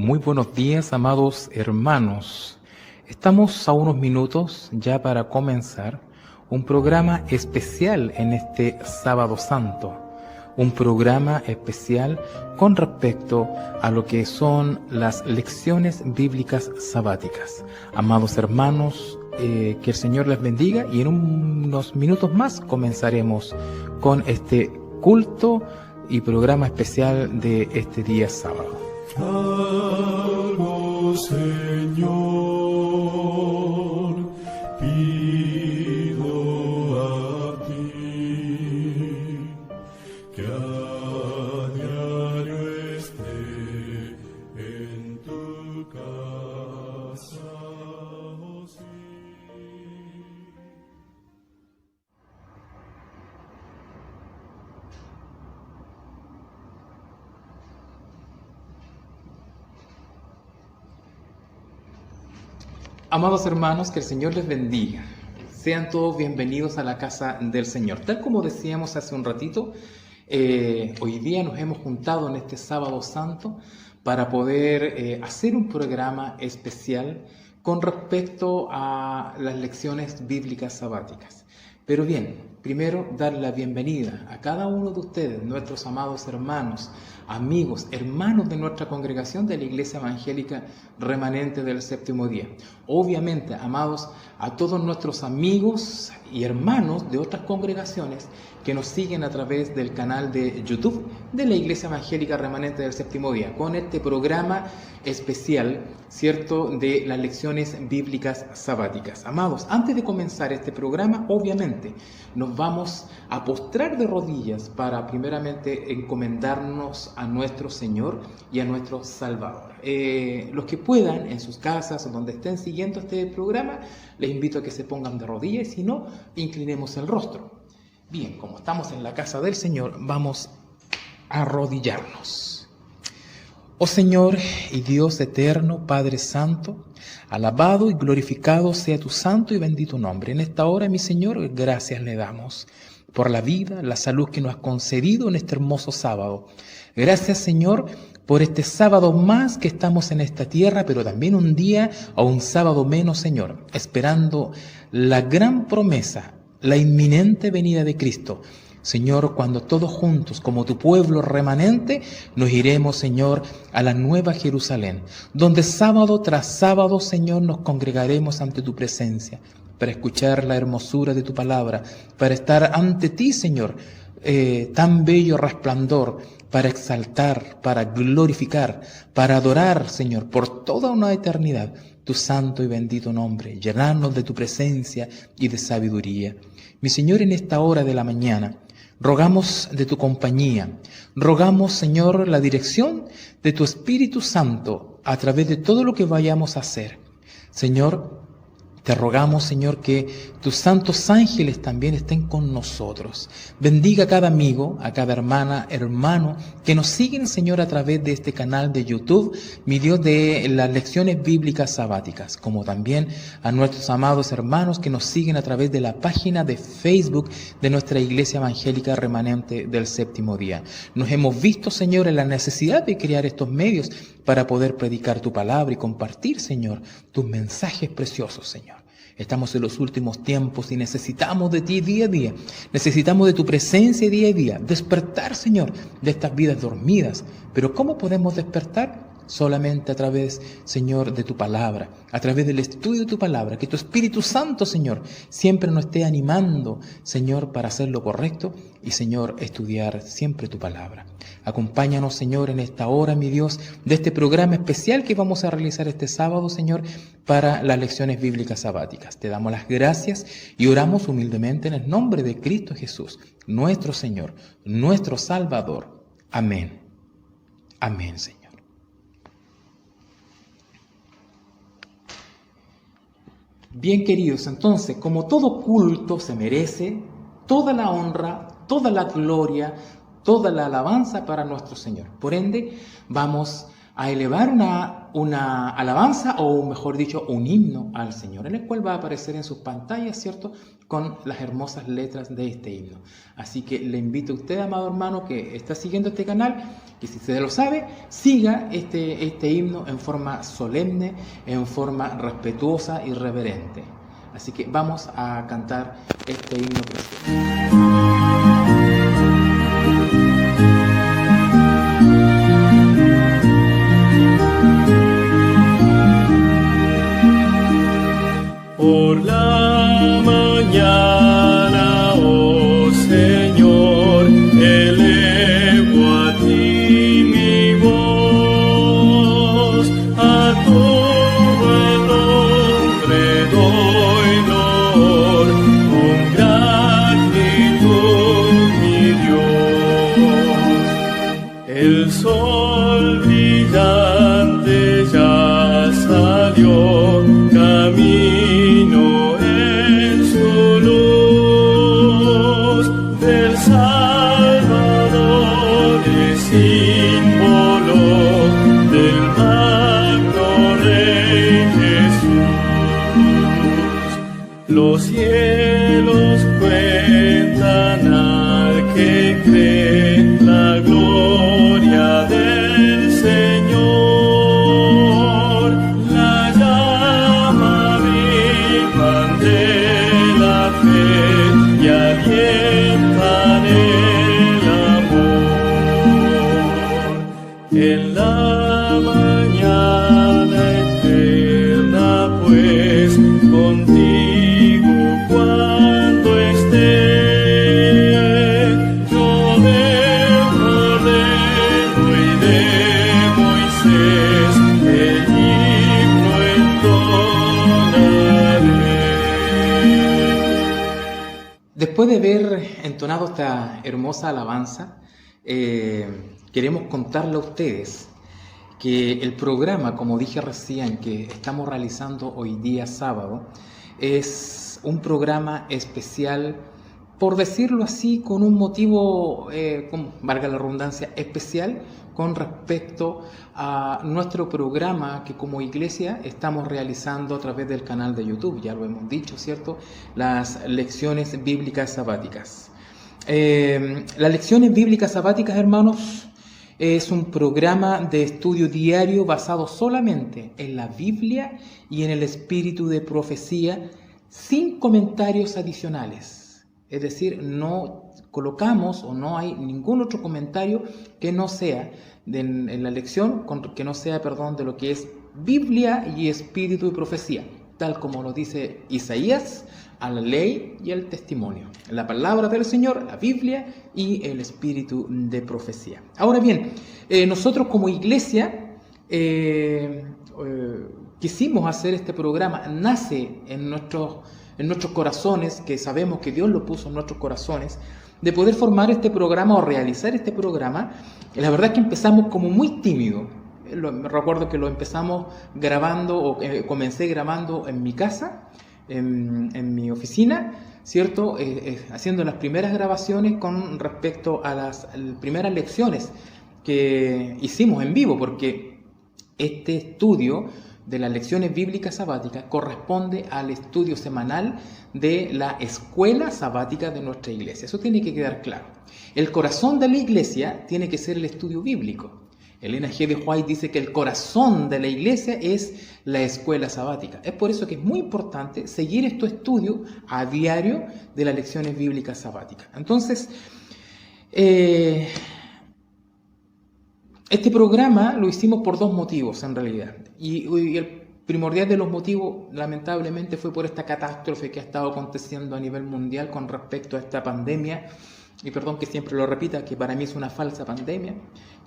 Muy buenos días, amados hermanos. Estamos a unos minutos ya para comenzar un programa especial en este Sábado Santo. Un programa especial con respecto a lo que son las lecciones bíblicas sabáticas. Amados hermanos, que el Señor les bendiga y en unos minutos más comenzaremos con este culto y programa especial de este día sábado. Salvo, Señor, pido a ti que a diario esté en tu casa, oh sí. Amados hermanos, que el Señor les bendiga. Sean todos bienvenidos a la casa del Señor. Tal como decíamos hace un ratito, hoy día nos hemos juntado en este Sábado Santo para poder hacer un programa especial con respecto a las lecciones bíblicas sabáticas. Pero bien, primero dar la bienvenida a cada uno de ustedes, nuestros amados hermanos, amigos, hermanos de nuestra congregación de la Iglesia Evangélica Remanente del Séptimo Día. Obviamente, amados, a todos nuestros amigos y hermanos de otras congregaciones que nos siguen a través del canal de YouTube de la Iglesia Evangélica Remanente del Séptimo Día, con este programa especial, ¿cierto?, de las lecciones bíblicas sabáticas. Amados, antes de comenzar este programa, obviamente, nos vamos a postrar de rodillas para primeramente encomendarnos a nuestro Señor y a nuestro Salvador. Los que puedan, en sus casas o donde estén siguiendo este programa, les invito a que se pongan de rodillas y si no, inclinemos el rostro. Bien, como estamos en la casa del Señor, vamos a arrodillarnos. Oh Señor y Dios eterno, Padre Santo, alabado y glorificado sea tu santo y bendito nombre. En esta hora, mi Señor, gracias le damos por la vida, la salud que nos has concedido en este hermoso sábado. Gracias, Señor, por este sábado más que estamos en esta tierra, pero también un día o un sábado menos, Señor, esperando la gran promesa, la inminente venida de Cristo. Señor, cuando todos juntos, como tu pueblo remanente, nos iremos, Señor, a la nueva Jerusalén, donde sábado tras sábado, Señor, nos congregaremos ante tu presencia, para escuchar la hermosura de tu palabra, para estar ante ti, Señor, tan bello resplandor, para exaltar, para glorificar, para adorar, Señor, por toda una eternidad, tu santo y bendito nombre, llenarnos de tu presencia y de sabiduría. Mi Señor, en esta hora de la mañana, rogamos de tu compañía, rogamos, Señor, la dirección de tu Espíritu Santo a través de todo lo que vayamos a hacer. Señor, te rogamos, Señor, que tus santos ángeles también estén con nosotros. Bendiga a cada amigo, a cada hermana, hermano, que nos siguen, Señor, a través de este canal de YouTube, mi Dios, de las lecciones bíblicas sabáticas, como también a nuestros amados hermanos que nos siguen a través de la página de Facebook de nuestra Iglesia Evangélica Remanente del Séptimo Día. Nos hemos visto, Señor, en la necesidad de crear estos medios para poder predicar tu palabra y compartir, Señor, tus mensajes preciosos, Señor. Estamos en los últimos tiempos y necesitamos de ti día a día. Necesitamos de tu presencia día a día. Despertar, Señor, de estas vidas dormidas. Pero ¿cómo podemos despertar? Solamente a través, Señor, de tu palabra, a través del estudio de tu palabra, que tu Espíritu Santo, Señor, siempre nos esté animando, Señor, para hacer lo correcto y, Señor, estudiar siempre tu palabra. Acompáñanos, Señor, en esta hora, mi Dios, de este programa especial que vamos a realizar este sábado, Señor, para las lecciones bíblicas sabáticas. Te damos las gracias y oramos humildemente en el nombre de Cristo Jesús, nuestro Señor, nuestro Salvador. Amén. Amén, Señor. Bien, queridos, entonces, como todo culto se merece toda la honra, toda la gloria, toda la alabanza para nuestro Señor. Por ende, vamos a elevar una alabanza, o mejor dicho, un himno al Señor, en el cual va a aparecer en sus pantallas, ¿cierto?, con las hermosas letras de este himno. Así que le invito a usted, amado hermano, que está siguiendo este canal, que si se lo sabe, siga este himno en forma solemne, en forma respetuosa y reverente. Así que vamos a cantar este himno precioso. Por la mañana, oh Señor, elevo a ti mi voz, a tu buen nombre doy honor, con gratitud, mi Dios. El sol brillante ya salió, camino en su luz, del Salvador es símbolo, del magno Rey Jesús. Los cielos cuentan al que cree la gloria del Señor, la llama viva de la fe y alientan el amor. En la mañana eterna, pues, contigo cuando esté, yo del Cordero y de Moisés el himno entonaré. Después de haber entonado esta hermosa alabanza, queremos contarle a ustedes que el programa, como dije recién, que estamos realizando hoy día sábado, es un programa especial, por decirlo así, con un motivo, valga la redundancia, especial con respecto a nuestro programa que como iglesia estamos realizando a través del canal de YouTube, ya lo hemos dicho, ¿cierto? Las lecciones bíblicas sabáticas. Las lecciones bíblicas sabáticas, hermanos, es un programa de estudio diario basado solamente en la Biblia y en el espíritu de profecía, sin comentarios adicionales. Es decir, no colocamos o no hay ningún otro comentario que no sea en la lección, que no sea, de lo que es Biblia y espíritu de profecía, tal como lo dice Isaías, a la ley y al testimonio, la palabra del Señor, la Biblia y el espíritu de profecía. Ahora bien, nosotros como iglesia quisimos hacer este programa, nace en nuestros corazones, que sabemos que Dios lo puso en nuestros corazones, de poder formar este programa o realizar este programa. La verdad es que empezamos como muy tímido. Me recuerdo que lo empezamos grabando, o comencé grabando en mi casa, en mi oficina, ¿cierto? Haciendo las primeras grabaciones con respecto a las primeras lecciones que hicimos en vivo, porque este estudio de las lecciones bíblicas sabáticas corresponde al estudio semanal de la escuela sabática de nuestra iglesia. Eso tiene que quedar claro. El corazón de la iglesia tiene que ser el estudio bíblico. Elena G. de White dice que el corazón de la iglesia es la escuela sabática. Es por eso que es muy importante seguir estos estudios a diario de las lecciones bíblicas sabáticas. Entonces, este programa lo hicimos por dos motivos en realidad. Y el primordial de los motivos, lamentablemente, fue por esta catástrofe que ha estado aconteciendo a nivel mundial con respecto a esta pandemia. Y perdón que siempre lo repita, que para mí es una falsa pandemia.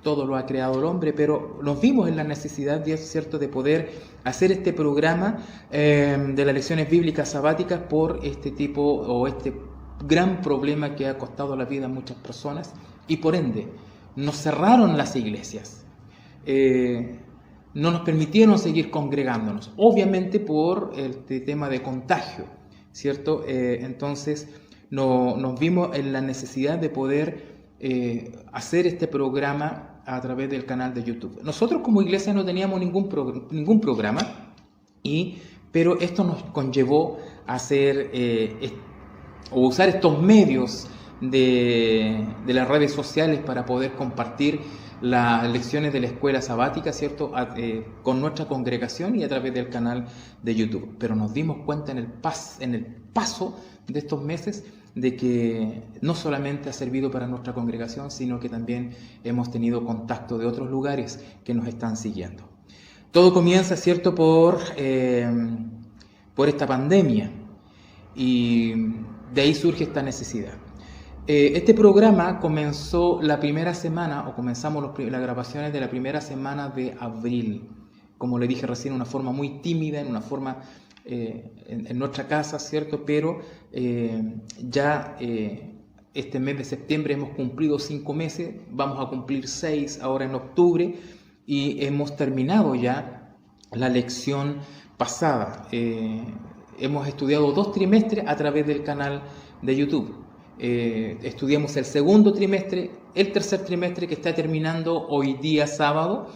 Todo lo ha creado el hombre, pero nos vimos en la necesidad, ¿cierto?, de poder hacer este programa de las lecciones bíblicas sabáticas por este tipo o este gran problema que ha costado la vida a muchas personas, y por ende nos cerraron las iglesias, no nos permitieron seguir congregándonos, obviamente por este tema de contagio, ¿cierto? Entonces nos vimos en la necesidad de poder hacer este programa a través del canal de YouTube. Nosotros como iglesia no teníamos ningún programa, pero esto nos conllevó a hacer o usar estos medios de las redes sociales para poder compartir las lecciones de la escuela sabática, ¿cierto? Con nuestra congregación y a través del canal de YouTube. Pero nos dimos cuenta en el paso de estos meses de que no solamente ha servido para nuestra congregación, sino que también hemos tenido contacto de otros lugares que nos están siguiendo. Todo comienza, ¿cierto?, por esta pandemia, y de ahí surge esta necesidad. Este programa comenzó la primera semana, o comenzamos las grabaciones de la primera semana de abril, como le dije recién, una forma muy tímida, en una forma en nuestra casa, ¿cierto? Pero ya este mes de septiembre hemos cumplido 5 meses, vamos a cumplir 6 ahora en octubre, y hemos terminado ya la lección pasada. Hemos estudiado 2 trimestres a través del canal de YouTube. Estudiamos el segundo trimestre, el tercer trimestre que está terminando hoy día sábado,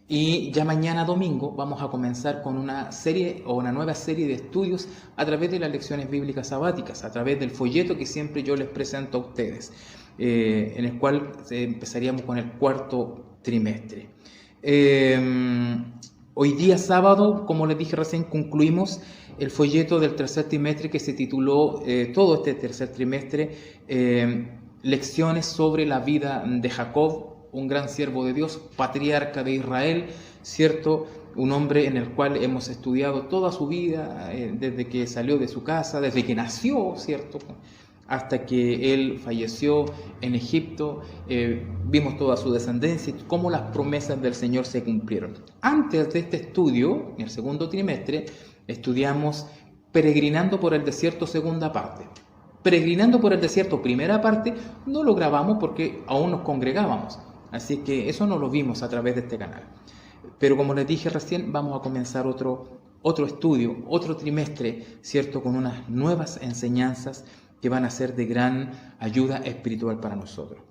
y ya mañana domingo vamos a comenzar con una serie o una nueva serie de estudios a través de las lecciones bíblicas sabáticas, a través del folleto que siempre yo les presento a ustedes, en el cual empezaríamos con el 4º trimestre. Hoy día sábado, como les dije recién, concluimos el folleto del tercer trimestre que se tituló todo este tercer trimestre Lecciones sobre la vida de Jacob, un gran siervo de Dios, patriarca de Israel, ¿cierto? Un hombre en el cual hemos estudiado toda su vida, desde que salió de su casa, desde que nació, ¿cierto?, hasta que él falleció en Egipto. Vimos toda su descendencia y cómo las promesas del Señor se cumplieron. Antes de este estudio, en el segundo trimestre, estudiamos Peregrinando por el Desierto, segunda parte. Peregrinando por el Desierto, primera parte, no lo grabamos porque aún nos congregábamos, así que eso no lo vimos a través de este canal. Pero como les dije recién, vamos a comenzar otro estudio, otro trimestre, ¿cierto?, con unas nuevas enseñanzas que van a ser de gran ayuda espiritual para nosotros.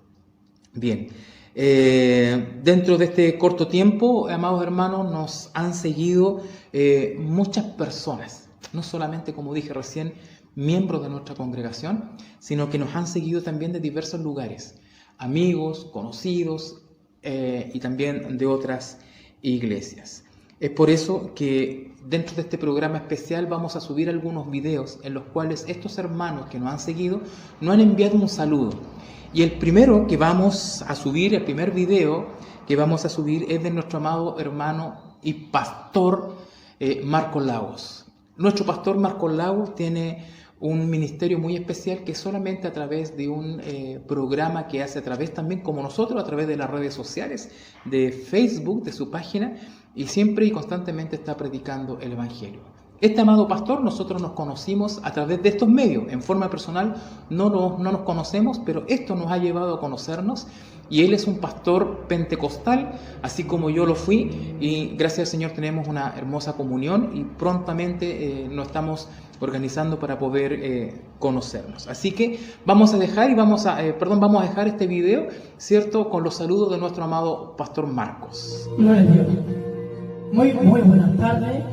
Bien, dentro de este corto tiempo, amados hermanos, nos han seguido muchas personas, no solamente, como dije recién, miembros de nuestra congregación, sino que nos han seguido también de diversos lugares, amigos, conocidos y también de otras iglesias. Es por eso que dentro de este programa especial vamos a subir algunos videos en los cuales estos hermanos que nos han seguido nos han enviado un saludo. Y el primero que vamos a subir, el primer video que vamos a subir, es de nuestro amado hermano y pastor Marcos Lagos. Nuestro pastor Marcos Lagos tiene un ministerio muy especial que solamente a través de un programa que hace a través también, como nosotros, a través de las redes sociales, de Facebook, de su página, y siempre y constantemente está predicando el Evangelio. Este amado pastor, nosotros nos conocimos a través de estos medios. En forma personal no nos conocemos, pero esto nos ha llevado a conocernos, y él es un pastor pentecostal, así como yo lo fui, y gracias al Señor tenemos una hermosa comunión, y prontamente nos estamos organizando para poder conocernos. Así que vamos a dejar este video, ¿cierto?, con los saludos de nuestro amado pastor Marcos. Gloria a Dios. Muy buenas tardes.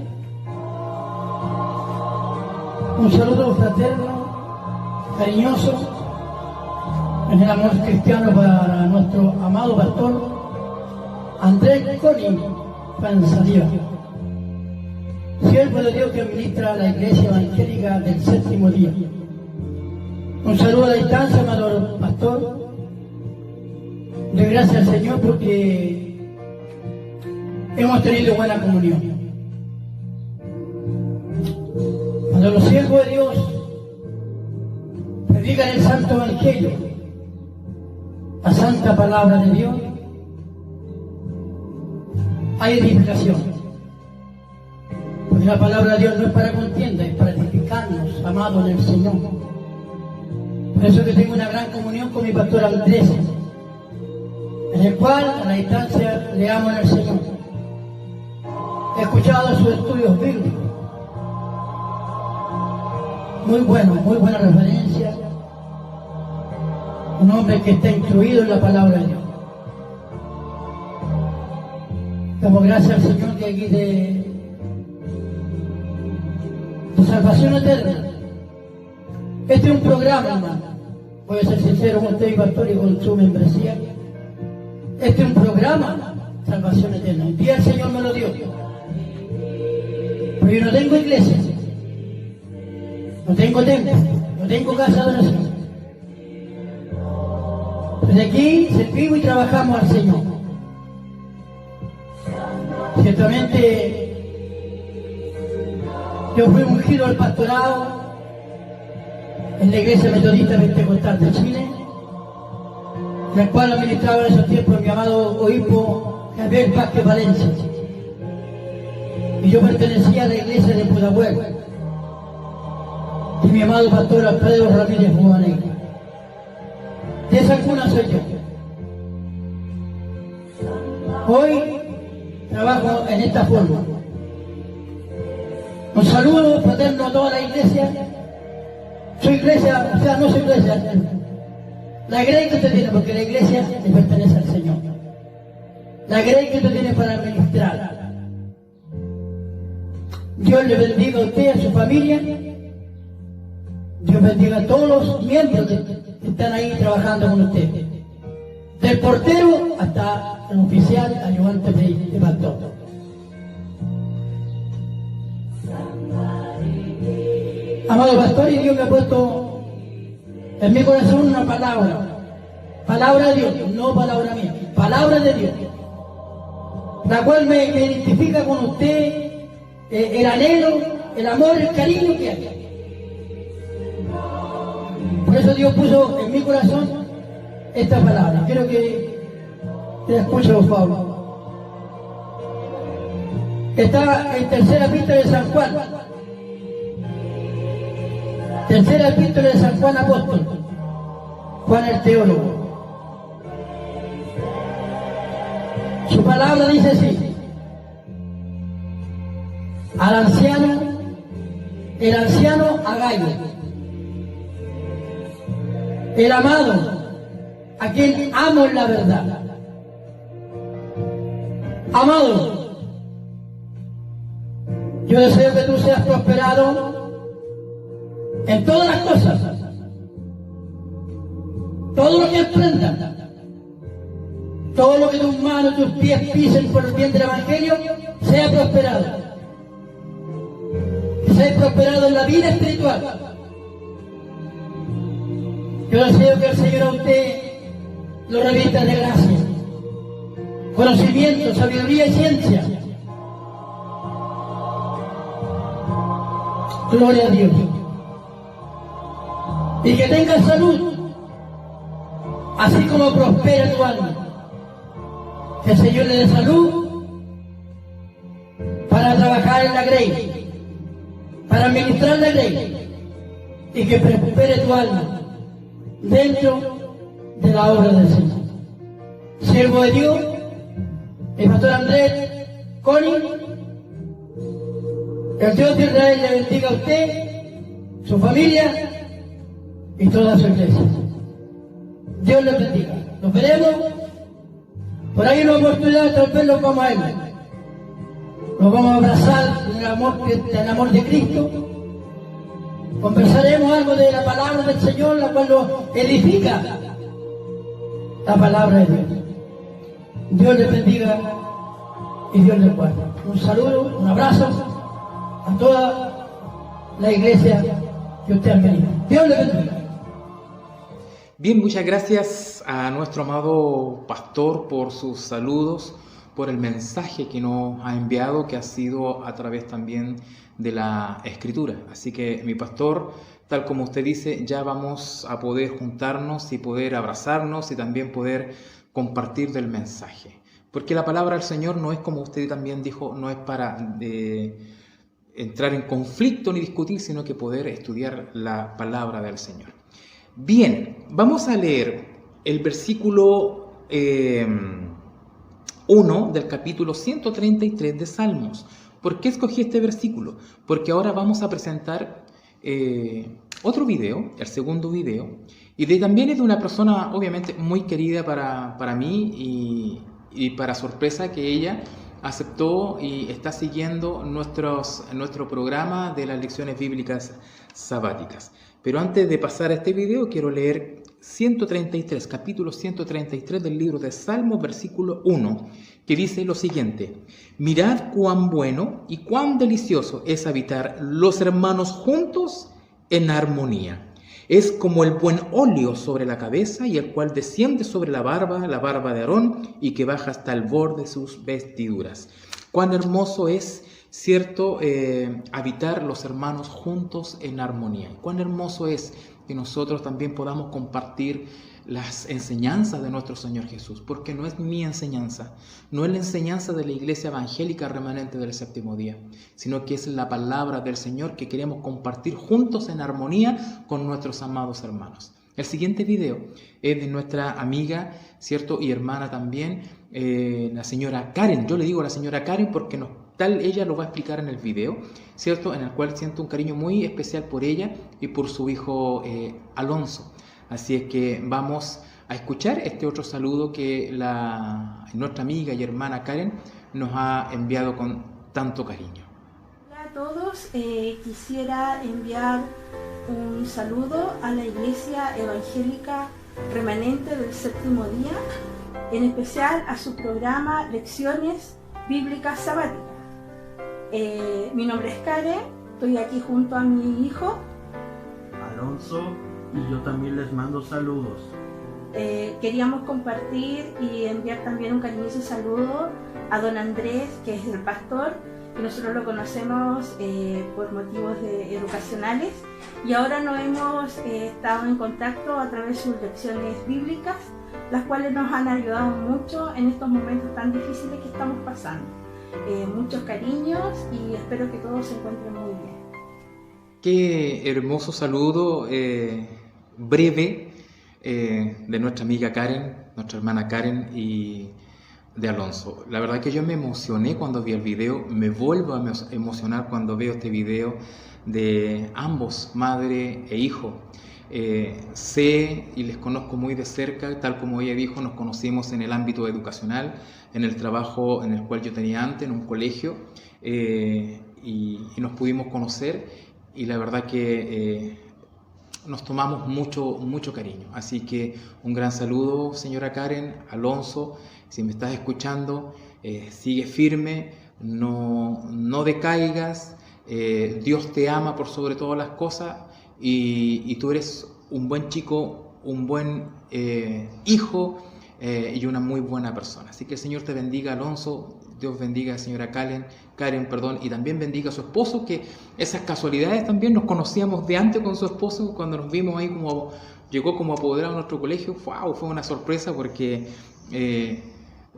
Un saludo fraterno, cariñoso, en el amor cristiano para nuestro amado pastor Andrés Coni Panzadío, siervo de Dios que ministra a la Iglesia Evangélica del Séptimo Día. Un saludo a la distancia, amado pastor. De gracias al Señor porque hemos tenido buena comunión. Cuando los siervos de Dios predican el Santo Evangelio, la Santa Palabra de Dios, hay edificación. Porque la Palabra de Dios no es para contienda, es para edificarnos, amados del Señor. Por eso que tengo una gran comunión con mi pastor Andrés, en el cual a la distancia le amo al Señor. He escuchado sus estudios bíblicos. Muy buena referencia. un hombre que está instruido en la palabra de Dios. Damos gracias al Señor que aquí de salvación eterna. Este es un programa, hermano. Voy a ser sincero con usted, pastor, y con su membresía. Este es un programa, salvación eterna. Un día el Señor me lo dio. Pero yo no tengo iglesia, no tengo templo, no tengo casa de oración. Desde aquí servimos y trabajamos al Señor. Ciertamente, yo fui ungido al pastorado en la Iglesia Metodista Pentecostal de Chile, la cual administraba en esos tiempos mi amado obispo Javier Vázquez Valencia. Y yo pertenecía a la iglesia de Pudahuel, y mi amado pastor Alfredo Ramírez Bobanegui. De esa cuna soy yo. Hoy trabajo en esta forma. Un saludo fraterno a toda la iglesia. Soy iglesia, o sea, no soy iglesia. La grey que usted tiene, porque la iglesia le pertenece al Señor. La grey que usted tiene para administrar. Dios le bendiga a usted, a su familia. Dios bendiga a todos los miembros que están ahí trabajando con usted. Del portero hasta el oficial, ayudante de pastor. Amado pastor, y Dios me ha puesto en mi corazón una palabra. Palabra de Dios, no palabra mía. Palabra de Dios. La cual me identifica con usted. El anhelo, el amor, el cariño que hay. Por eso Dios puso en mi corazón esta palabra. Quiero que la escuche, por favor. Está en tercera epístola de San Juan. Tercera epístola de San Juan Apóstol. Juan el teólogo. Su palabra dice así. Al anciano, el anciano Agayo, el amado, a quien amo en la verdad. Amado, yo deseo que tú seas prosperado en todas las cosas, todo lo que emprendas, todo lo que tus manos, tus pies pisen por el bien del Evangelio, sea prosperado. Que seas prosperado en la vida espiritual. Yo deseo que el Señor a usted lo revista de gracia, conocimiento, sabiduría y ciencia. Gloria a Dios. Y que tengas salud, así como prospera tu alma. Que el Señor le dé salud para trabajar en la grey, para administrar la grey, y que prospere tu alma dentro de la obra del Señor. Siervo de Dios, el pastor Andrés Coni, el Dios de Israel le bendiga a usted, su familia y toda su iglesia. Dios le bendiga. Nos veremos por ahí en una oportunidad, tal vez nos vamos a él. Nos vamos a abrazar en el amor de Cristo. Conversaremos algo de la palabra del Señor, la cual nos edifica. La palabra de Dios. Dios les bendiga y Dios les guarde. Un saludo, un abrazo a toda la iglesia que usted ha venido. Dios les bendiga. Bien, muchas gracias a nuestro amado pastor por sus saludos, por el mensaje que nos ha enviado, que ha sido a través también de la Escritura. Así que, mi pastor, tal como usted dice, ya vamos a poder juntarnos y poder abrazarnos y también poder compartir del mensaje. Porque la palabra del Señor no es, como usted también dijo, no es para entrar en conflicto ni discutir, sino que poder estudiar la palabra del Señor. Bien, vamos a leer el versículo 1 del capítulo 133 de Salmos. ¿Por qué escogí este versículo? Porque ahora vamos a presentar otro video, el segundo video, y también es de una persona obviamente muy querida para mí y para sorpresa que ella aceptó y está siguiendo nuestro programa de las lecciones bíblicas sabáticas. Pero antes de pasar a este video quiero leer capítulo 133 del libro de Salmos, versículo 1, que dice lo siguiente: mirad cuán bueno y cuán delicioso es habitar los hermanos juntos en armonía. Es como el buen óleo sobre la cabeza y el cual desciende sobre la barba de Aarón y que baja hasta el borde de sus vestiduras. Cuán hermoso es, cierto, habitar los hermanos juntos en armonía. Cuán hermoso es que nosotros también podamos compartir las enseñanzas de nuestro Señor Jesús, porque no es mi enseñanza, no es la enseñanza de la Iglesia Evangélica Remanente del Séptimo Día, sino que es la palabra del Señor que queremos compartir juntos en armonía con nuestros amados hermanos. El siguiente video es de nuestra amiga, ¿cierto? Y hermana también, la señora Karen. Yo le digo a la señora Karen porque tal ella lo va a explicar en el video, ¿cierto? En el cual siento un cariño muy especial por ella y por su hijo Alonso. Así es que vamos a escuchar este otro saludo que nuestra amiga y hermana Karen nos ha enviado con tanto cariño. Hola a todos, quisiera enviar un saludo a la Iglesia Evangélica Remanente del Séptimo Día, en especial a su programa Lecciones Bíblicas Sabáticas. Mi nombre es Karen, estoy aquí junto a mi hijo Alonso, y yo también les mando saludos. Queríamos compartir y enviar también un cariñoso saludo a don Andrés, que es el pastor, que nosotros lo conocemos por motivos educacionales, y ahora nos hemos estado en contacto a través de sus lecciones bíblicas, las cuales nos han ayudado mucho en estos momentos tan difíciles que estamos pasando. Muchos cariños y espero que todos se encuentren muy bien. Qué hermoso saludo breve de nuestra amiga Karen, nuestra hermana Karen y de Alonso. La verdad que yo me emocioné cuando vi el video, me vuelvo a emocionar cuando veo este video de ambos, madre e hijo. Sé y les conozco muy de cerca, tal como ella dijo, nos conocimos en el ámbito educacional, en el trabajo en el cual yo tenía antes, en un colegio, y nos pudimos conocer. Y la verdad que nos tomamos mucho cariño. Así que un gran saludo, señora Karen, Alonso, si me estás escuchando, sigue firme, no decaigas, Dios te ama por sobre todas las cosas y tú eres un buen chico, un buen hijo y una muy buena persona. Así que el Señor te bendiga, Alonso. Dios bendiga a la señora Karen, y también bendiga a su esposo, que esas casualidades también nos conocíamos de antes con su esposo, cuando nos vimos ahí llegó como apoderado a nuestro colegio. ¡Wow! Fue una sorpresa porque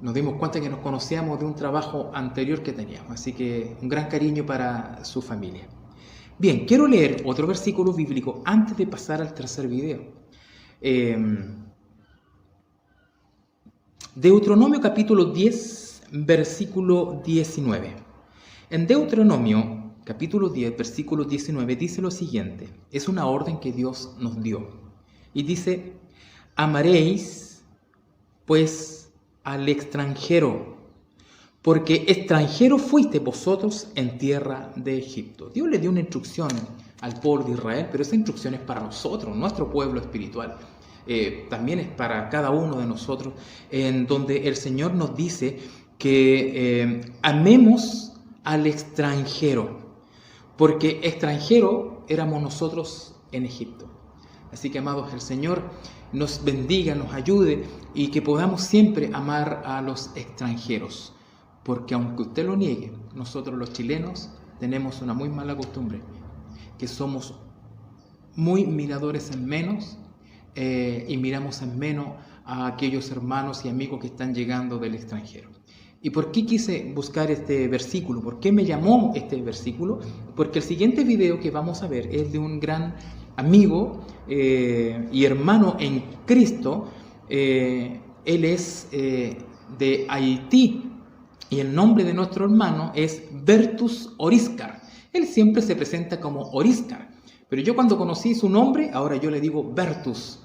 nos dimos cuenta que nos conocíamos de un trabajo anterior que teníamos, así que un gran cariño para su familia. Bien, quiero leer otro versículo bíblico antes de pasar al tercer video. Deuteronomio capítulo 10, versículo 19. En Deuteronomio capítulo 10, versículo 19 dice lo siguiente. Es una orden que Dios nos dio. Y dice: amaréis pues al extranjero, porque extranjero fuiste vosotros en tierra de Egipto. Dios le dio una instrucción al pueblo de Israel, pero esa instrucción es para nosotros, nuestro pueblo espiritual. También es para cada uno de nosotros, en donde el Señor nos dice que amemos al extranjero, porque extranjero éramos nosotros en Egipto. Así que, amados, el Señor nos bendiga, nos ayude y que podamos siempre amar a los extranjeros, porque aunque usted lo niegue, nosotros los chilenos tenemos una muy mala costumbre, que somos muy miradores en menos y miramos en menos a aquellos hermanos y amigos que están llegando del extranjero. ¿Y por qué quise buscar este versículo? ¿Por qué me llamó este versículo? Porque el siguiente video que vamos a ver es de un gran amigo y hermano en Cristo. Él es de Haití y el nombre de nuestro hermano es Bertus Oríscar. Él siempre se presenta como Oríscar, Pero yo cuando conocí su nombre, ahora yo le digo Bertus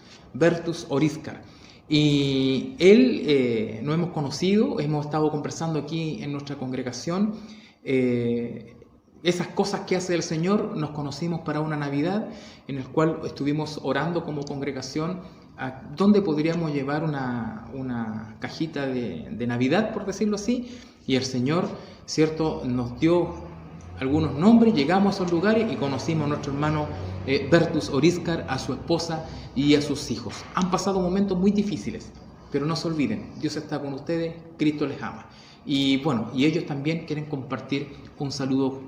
Oríscar. Y él nos hemos conocido, hemos estado conversando aquí en nuestra congregación. Esas cosas que hace el Señor, nos conocimos para una Navidad en el cual estuvimos orando como congregación a dónde podríamos llevar una cajita de Navidad, por decirlo así, y el Señor, ¿cierto?, nos dio algunos nombres, llegamos a esos lugares y conocimos a nuestro hermano Bertus Oríscar, a su esposa y a sus hijos. Han pasado momentos muy difíciles, pero no se olviden, Dios está con ustedes, Cristo les ama. Y bueno, y ellos también quieren compartir un saludo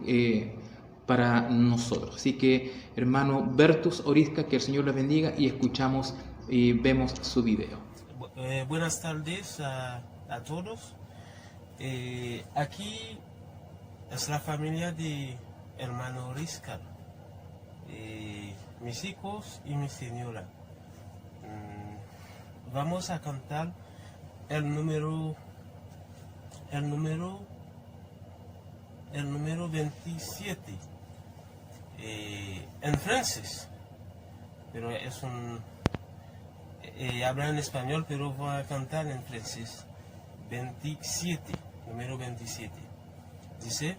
para nosotros. Así que, hermano Bertus Oríscar, que el Señor les bendiga y escuchamos y vemos su video. Buenas tardes a todos. Aquí es la familia de hermano Oríscar, mis hijos y mi señora. Vamos a cantar el número 27 en francés, pero es habla en español, pero voy a cantar en francés. 27, número 27. Dice: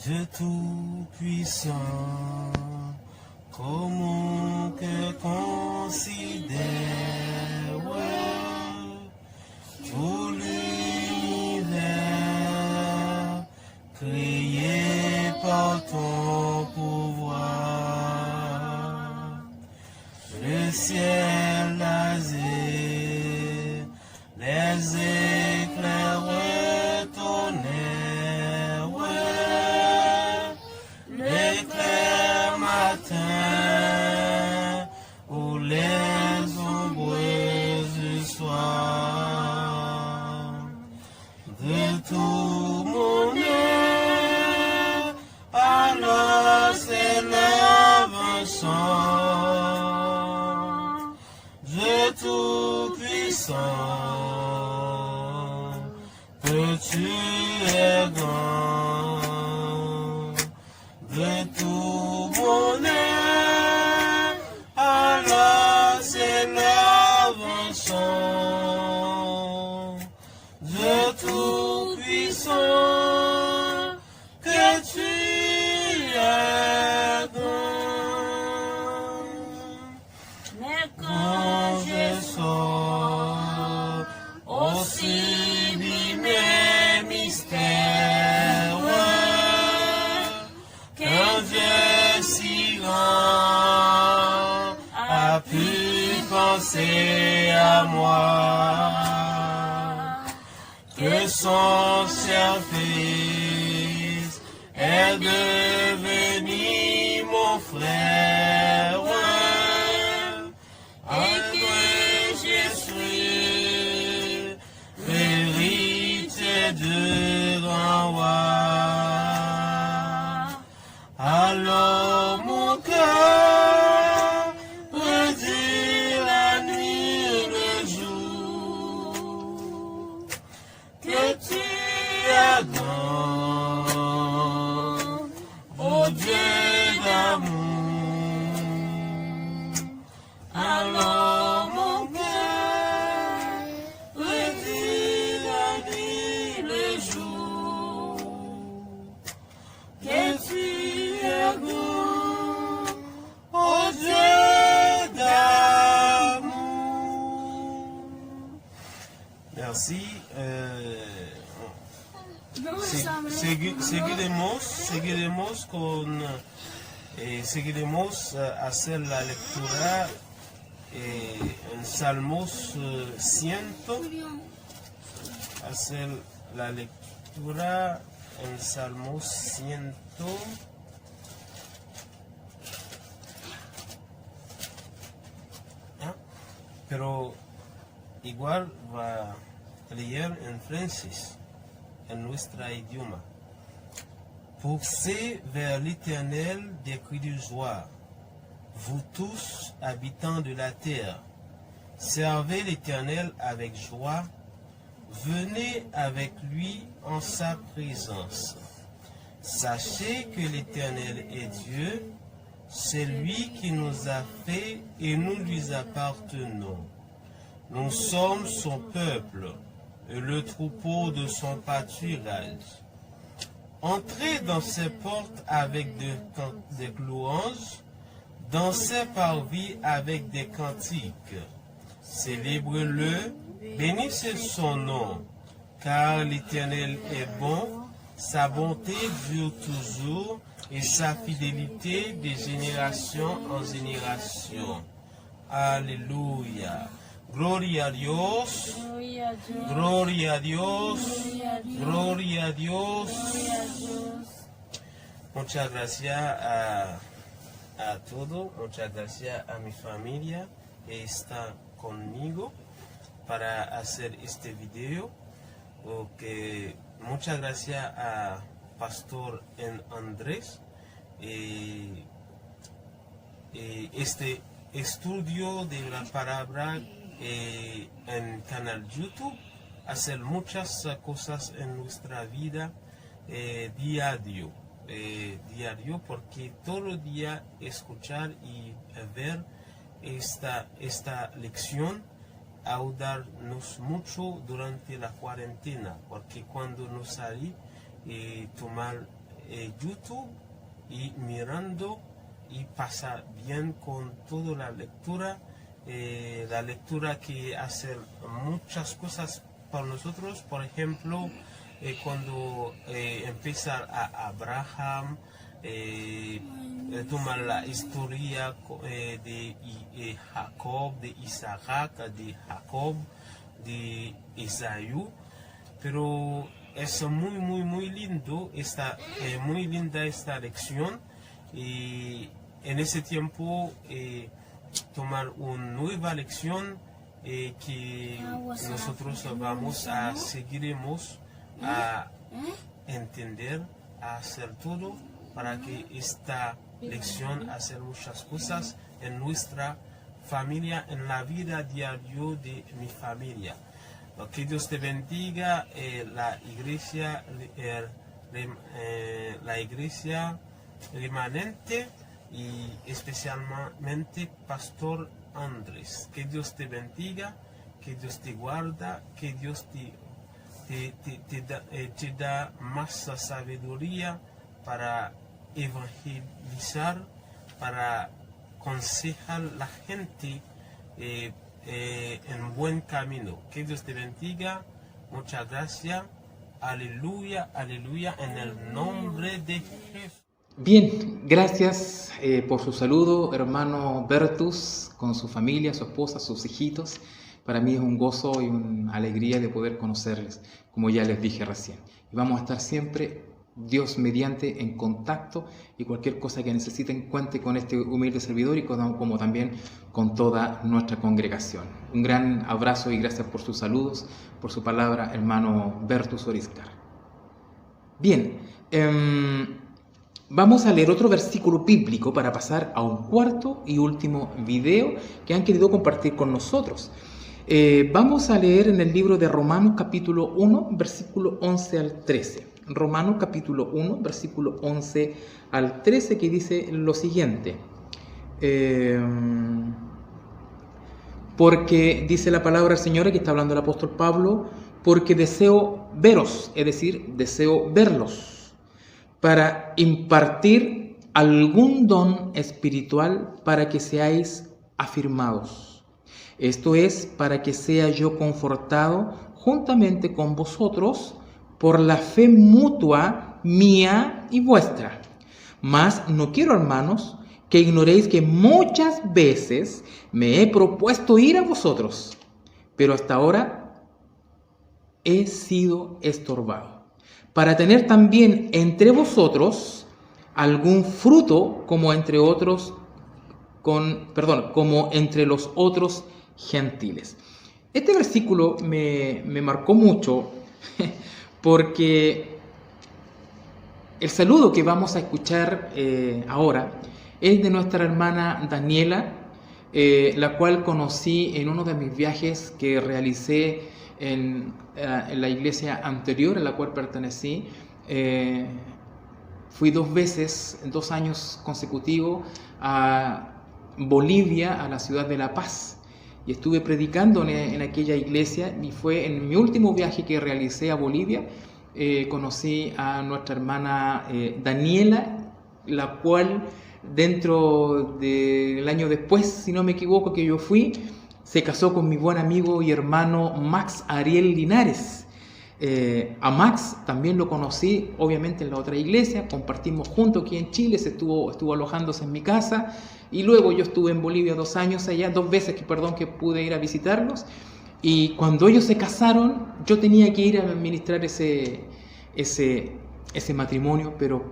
Dieu tout-puissant, comme mon cœur considère tout l'univers créé par ton pouvoir, le ciel, la terre, les éclairs, tonnerre, l'éclair matin ou les ombres du soir. De tout mon âme, alors s'élève un chant. Dieu tout-puissant, que tu es grand. De tout mon âme, alors s'élève un chant. Dieu tout-puissant, que tu es grand. Mais quand je sors au sublime mystère, qu'un Dieu si grand a pu penser à moi, que son cher fils est devenu mon frère, et que je suis l'héritier de grand roi. Alors mon cœur redit la nuit, le jour, que tu es grand, ô Dieu d'amour. Alors mon cœur redit la nuit, le jour, que tu es grand, ô Dieu d'amour. Merci. Seguiremos a hacer la lectura en Salmos 100, hacer la lectura en Salmos 100. Pero igual va a leer en francés, en nuestro idioma. Poussez vers l'Éternel des cris de joie, vous tous, habitants de la terre. Servez l'Éternel avec joie, venez avec lui en sa présence. Sachez que l'Éternel est Dieu, c'est lui qui nous a fait et nous lui appartenons. Nous sommes son peuple et le troupeau de son pâturage. Entrez dans ses portes avec des louanges, dansez parvis avec des cantiques. Célébrez-le, bénissez son nom, car l'Éternel est bon, sa bonté dure toujours et sa fidélité de génération en génération. Alléluia. Gloria a Dios. Gloria a Dios. Gloria a Dios. Muchas gracias a todos. Muchas gracias a mi familia que está conmigo para hacer este video. Muchas gracias a Pastor Andrés. Este estudio de la palabra en canal YouTube, hacer muchas cosas en nuestra vida diario, porque todo el día escuchar y ver esta lección ayudarnos mucho durante la cuarentena, porque cuando nos salí tomar YouTube y mirando y pasa bien con toda la lectura que hace muchas cosas para nosotros. Por ejemplo, cuando empieza a Abraham, tomar la historia de Jacob, de Isaac, de Jacob, de Esaú, pero es muy lindo, muy linda esta lección, y en ese tiempo tomar una nueva lección que nosotros seguiremos a entender, a hacer todo para que esta lección hacer muchas cosas en nuestra familia, en la vida diaria de mi familia. Que Dios te bendiga, la iglesia remanente y especialmente Pastor Andrés. Que Dios te bendiga, que Dios te guarda, que Dios te da más sabiduría para evangelizar, para aconsejar a la gente en buen camino. Que Dios te bendiga. Muchas gracias. Aleluya, aleluya, en el nombre de Jesús. Bien, gracias por su saludo, hermano Bertus, con su familia, su esposa, sus hijitos. Para mí es un gozo y una alegría de poder conocerles, como ya les dije recién. Y vamos a estar siempre, Dios mediante, en contacto, y cualquier cosa que necesiten, cuente con este humilde servidor y como también con toda nuestra congregación. Un gran abrazo y gracias por sus saludos, por su palabra, hermano Bertus Orizcar. Bien, vamos a leer otro versículo bíblico para pasar a un cuarto y último video que han querido compartir con nosotros. Vamos a leer en el libro de Romanos capítulo 1, versículo 11 al 13. Romanos capítulo 1, versículo 11 al 13, que dice lo siguiente. Porque dice la palabra del Señor, aquí está hablando el apóstol Pablo, porque deseo veros, es decir, deseo verlos, para impartir algún don espiritual para que seáis afirmados. Esto es, para que sea yo confortado juntamente con vosotros por la fe mutua mía y vuestra. Mas no quiero, hermanos, que ignoréis que muchas veces me he propuesto ir a vosotros, pero hasta ahora he sido estorbado, para tener también entre vosotros algún fruto como entre los otros gentiles. Este versículo me marcó mucho porque el saludo que vamos a escuchar ahora es de nuestra hermana Daniela, la cual conocí en uno de mis viajes que realicé en la iglesia anterior a la cual pertenecí, fui 2 veces, en 2 años consecutivos, a Bolivia, a la ciudad de La Paz, y estuve predicando en aquella iglesia, y fue en mi último viaje que realicé a Bolivia, conocí a nuestra hermana Daniela, la cual dentro del año después, si no me equivoco, que yo fui, se casó con mi buen amigo y hermano Max Ariel Linares. A Max también lo conocí obviamente en la otra iglesia, compartimos juntos aquí en Chile, estuvo alojándose en mi casa, y luego yo estuve en Bolivia 2 años allá, 2 veces que pude ir a visitarlos, y cuando ellos se casaron yo tenía que ir a administrar ese matrimonio, pero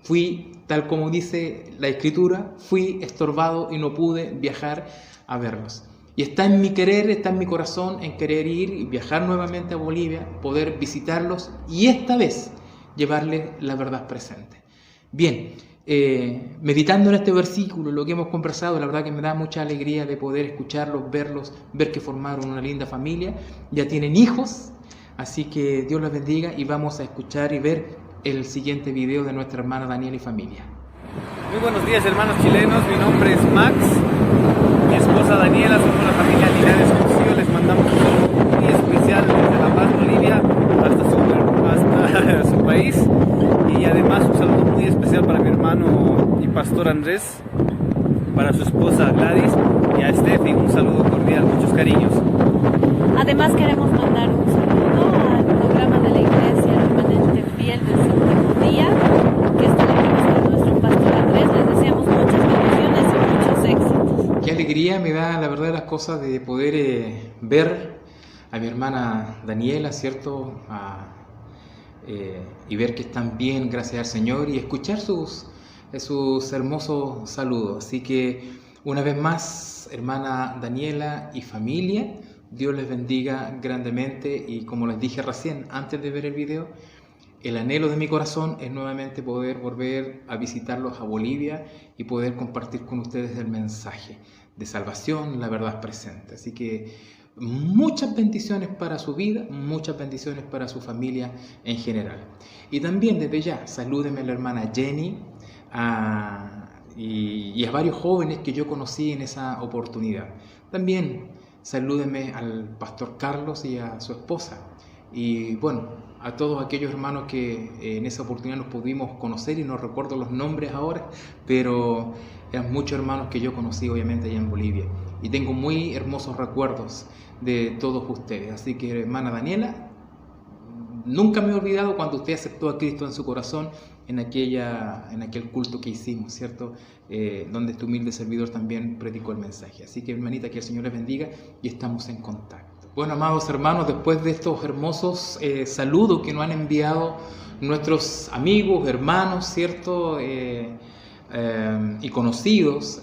fui, tal como dice la Escritura, fui estorbado y no pude viajar a verlos. Y está en mi querer, está en mi corazón en querer ir y viajar nuevamente a Bolivia, poder visitarlos y esta vez llevarles la verdad presente. Bien, meditando en este versículo, lo que hemos conversado, la verdad que me da mucha alegría de poder escucharlos, verlos, ver que formaron una linda familia, ya tienen hijos, así que Dios los bendiga y vamos a escuchar y ver el siguiente video de nuestra hermana Daniela y familia. Muy buenos días, hermanos chilenos, mi nombre es Max, mi esposa Daniela, somos la familia Linares Consigo, les mandamos un saludo muy especial desde La Paz, Bolivia, hasta su país, y además un saludo muy especial para mi hermano y pastor Andrés, para su esposa Gladys, y a Steffi un saludo cordial, muchos cariños. Además queremos mandar un saludo al programa de la Iglesia Remanente Fiel del Séptimo Día, que está dirigido por nuestro pastor Andrés. Les deseamos muchas bendiciones y muchos éxitos. Qué alegría me da, la verdad, las cosas de poder ver a mi hermana Daniela, ¿cierto? Y ver que están bien, gracias al Señor, y escuchar sus hermosos saludos. Así que una vez más, hermana Daniela y familia, Dios les bendiga grandemente, y como les dije recién, antes de ver el video, el anhelo de mi corazón es nuevamente poder volver a visitarlos a Bolivia y poder compartir con ustedes el mensaje de salvación, la verdad presente. Así que muchas bendiciones para su vida, muchas bendiciones para su familia en general. Y también desde ya, salúdenme a la hermana Jenny y a varios jóvenes que yo conocí en esa oportunidad. También salúdenme al pastor Carlos y a su esposa. Y bueno, a todos aquellos hermanos que en esa oportunidad nos pudimos conocer, y no recuerdo los nombres ahora, pero eran muchos hermanos que yo conocí obviamente allá en Bolivia. Y tengo muy hermosos recuerdos de todos ustedes. Así que, hermana Daniela, nunca me he olvidado cuando usted aceptó a Cristo en su corazón en aquel culto que hicimos, ¿cierto? Donde este humilde servidor también predicó el mensaje. Así que, hermanita, que el Señor les bendiga y estamos en contacto. Bueno, amados hermanos, después de estos hermosos saludos que nos han enviado nuestros amigos, hermanos, ¿cierto? Y conocidos,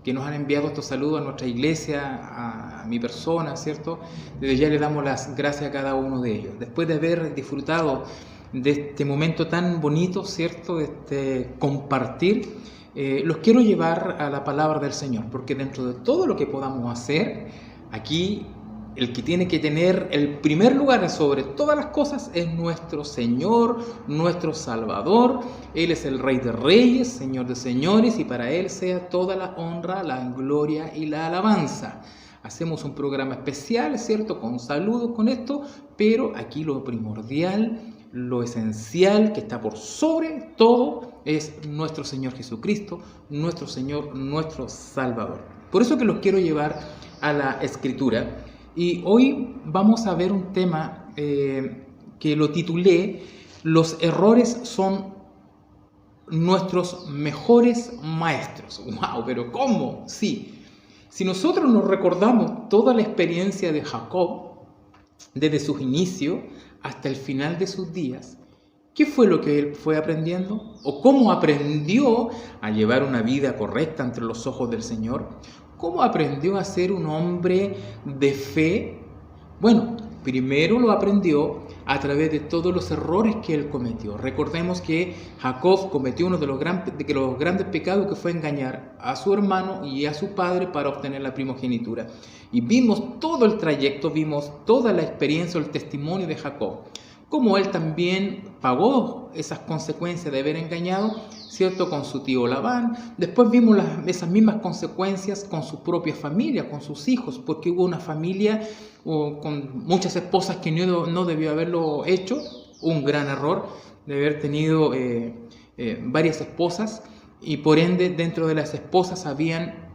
que nos han enviado estos saludos a nuestra iglesia, a mi persona, ¿cierto? Desde ya le damos las gracias a cada uno de ellos. Después de haber disfrutado de este momento tan bonito, ¿cierto? De este compartir, los quiero llevar a la palabra del Señor, porque dentro de todo lo que podamos hacer, aquí el que tiene que tener el primer lugar sobre todas las cosas es nuestro Señor, nuestro Salvador. Él es el Rey de Reyes, Señor de Señores, y para Él sea toda la honra, la gloria y la alabanza. Hacemos un programa especial, ¿cierto? Con saludos, con esto, pero aquí lo primordial, lo esencial, que está por sobre todo, es nuestro Señor Jesucristo, nuestro Señor, nuestro Salvador. Por eso que los quiero llevar a la Escritura. Y hoy vamos a ver un tema que lo titulé: los errores son nuestros mejores maestros. ¡Wow! ¿Pero cómo? Sí. Si nosotros nos recordamos toda la experiencia de Jacob, desde sus inicios hasta el final de sus días, ¿qué fue lo que él fue aprendiendo? ¿O cómo aprendió a llevar una vida correcta ante los ojos del Señor? ¿Cómo aprendió a ser un hombre de fe? Bueno, primero lo aprendió a través de todos los errores que él cometió. Recordemos que Jacob cometió uno de los grandes pecados, que fue engañar a su hermano y a su padre para obtener la primogenitura. Y vimos todo el trayecto, vimos toda la experiencia, el testimonio de Jacob. como él también pagó esas consecuencias de haber engañado, ¿cierto?, con su tío Labán. Después vimos esas mismas consecuencias con su propia familia, con sus hijos, porque hubo una familia con muchas esposas que no debió haberlo hecho, un gran error de haber tenido varias esposas, y por ende dentro de las esposas habían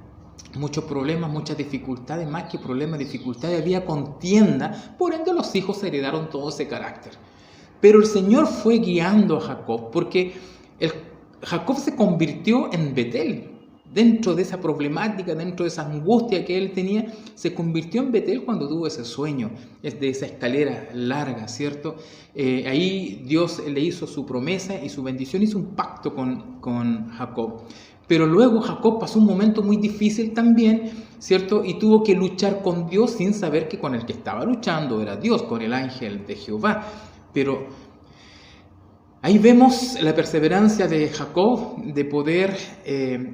muchos problemas, muchas dificultades, más que problemas, dificultades, había contienda, por ende los hijos heredaron todo ese carácter. Pero el Señor fue guiando a Jacob, porque Jacob se convirtió en Betel. Dentro de esa problemática, dentro de esa angustia que él tenía, se convirtió en Betel cuando tuvo ese sueño, de esa escalera larga, ¿cierto? Ahí Dios le hizo su promesa y su bendición, hizo un pacto con Jacob. Pero luego Jacob pasó un momento muy difícil también, ¿cierto? Y tuvo que luchar con Dios sin saber que con el que estaba luchando era Dios, con el ángel de Jehová. Pero ahí vemos la perseverancia de Jacob de poder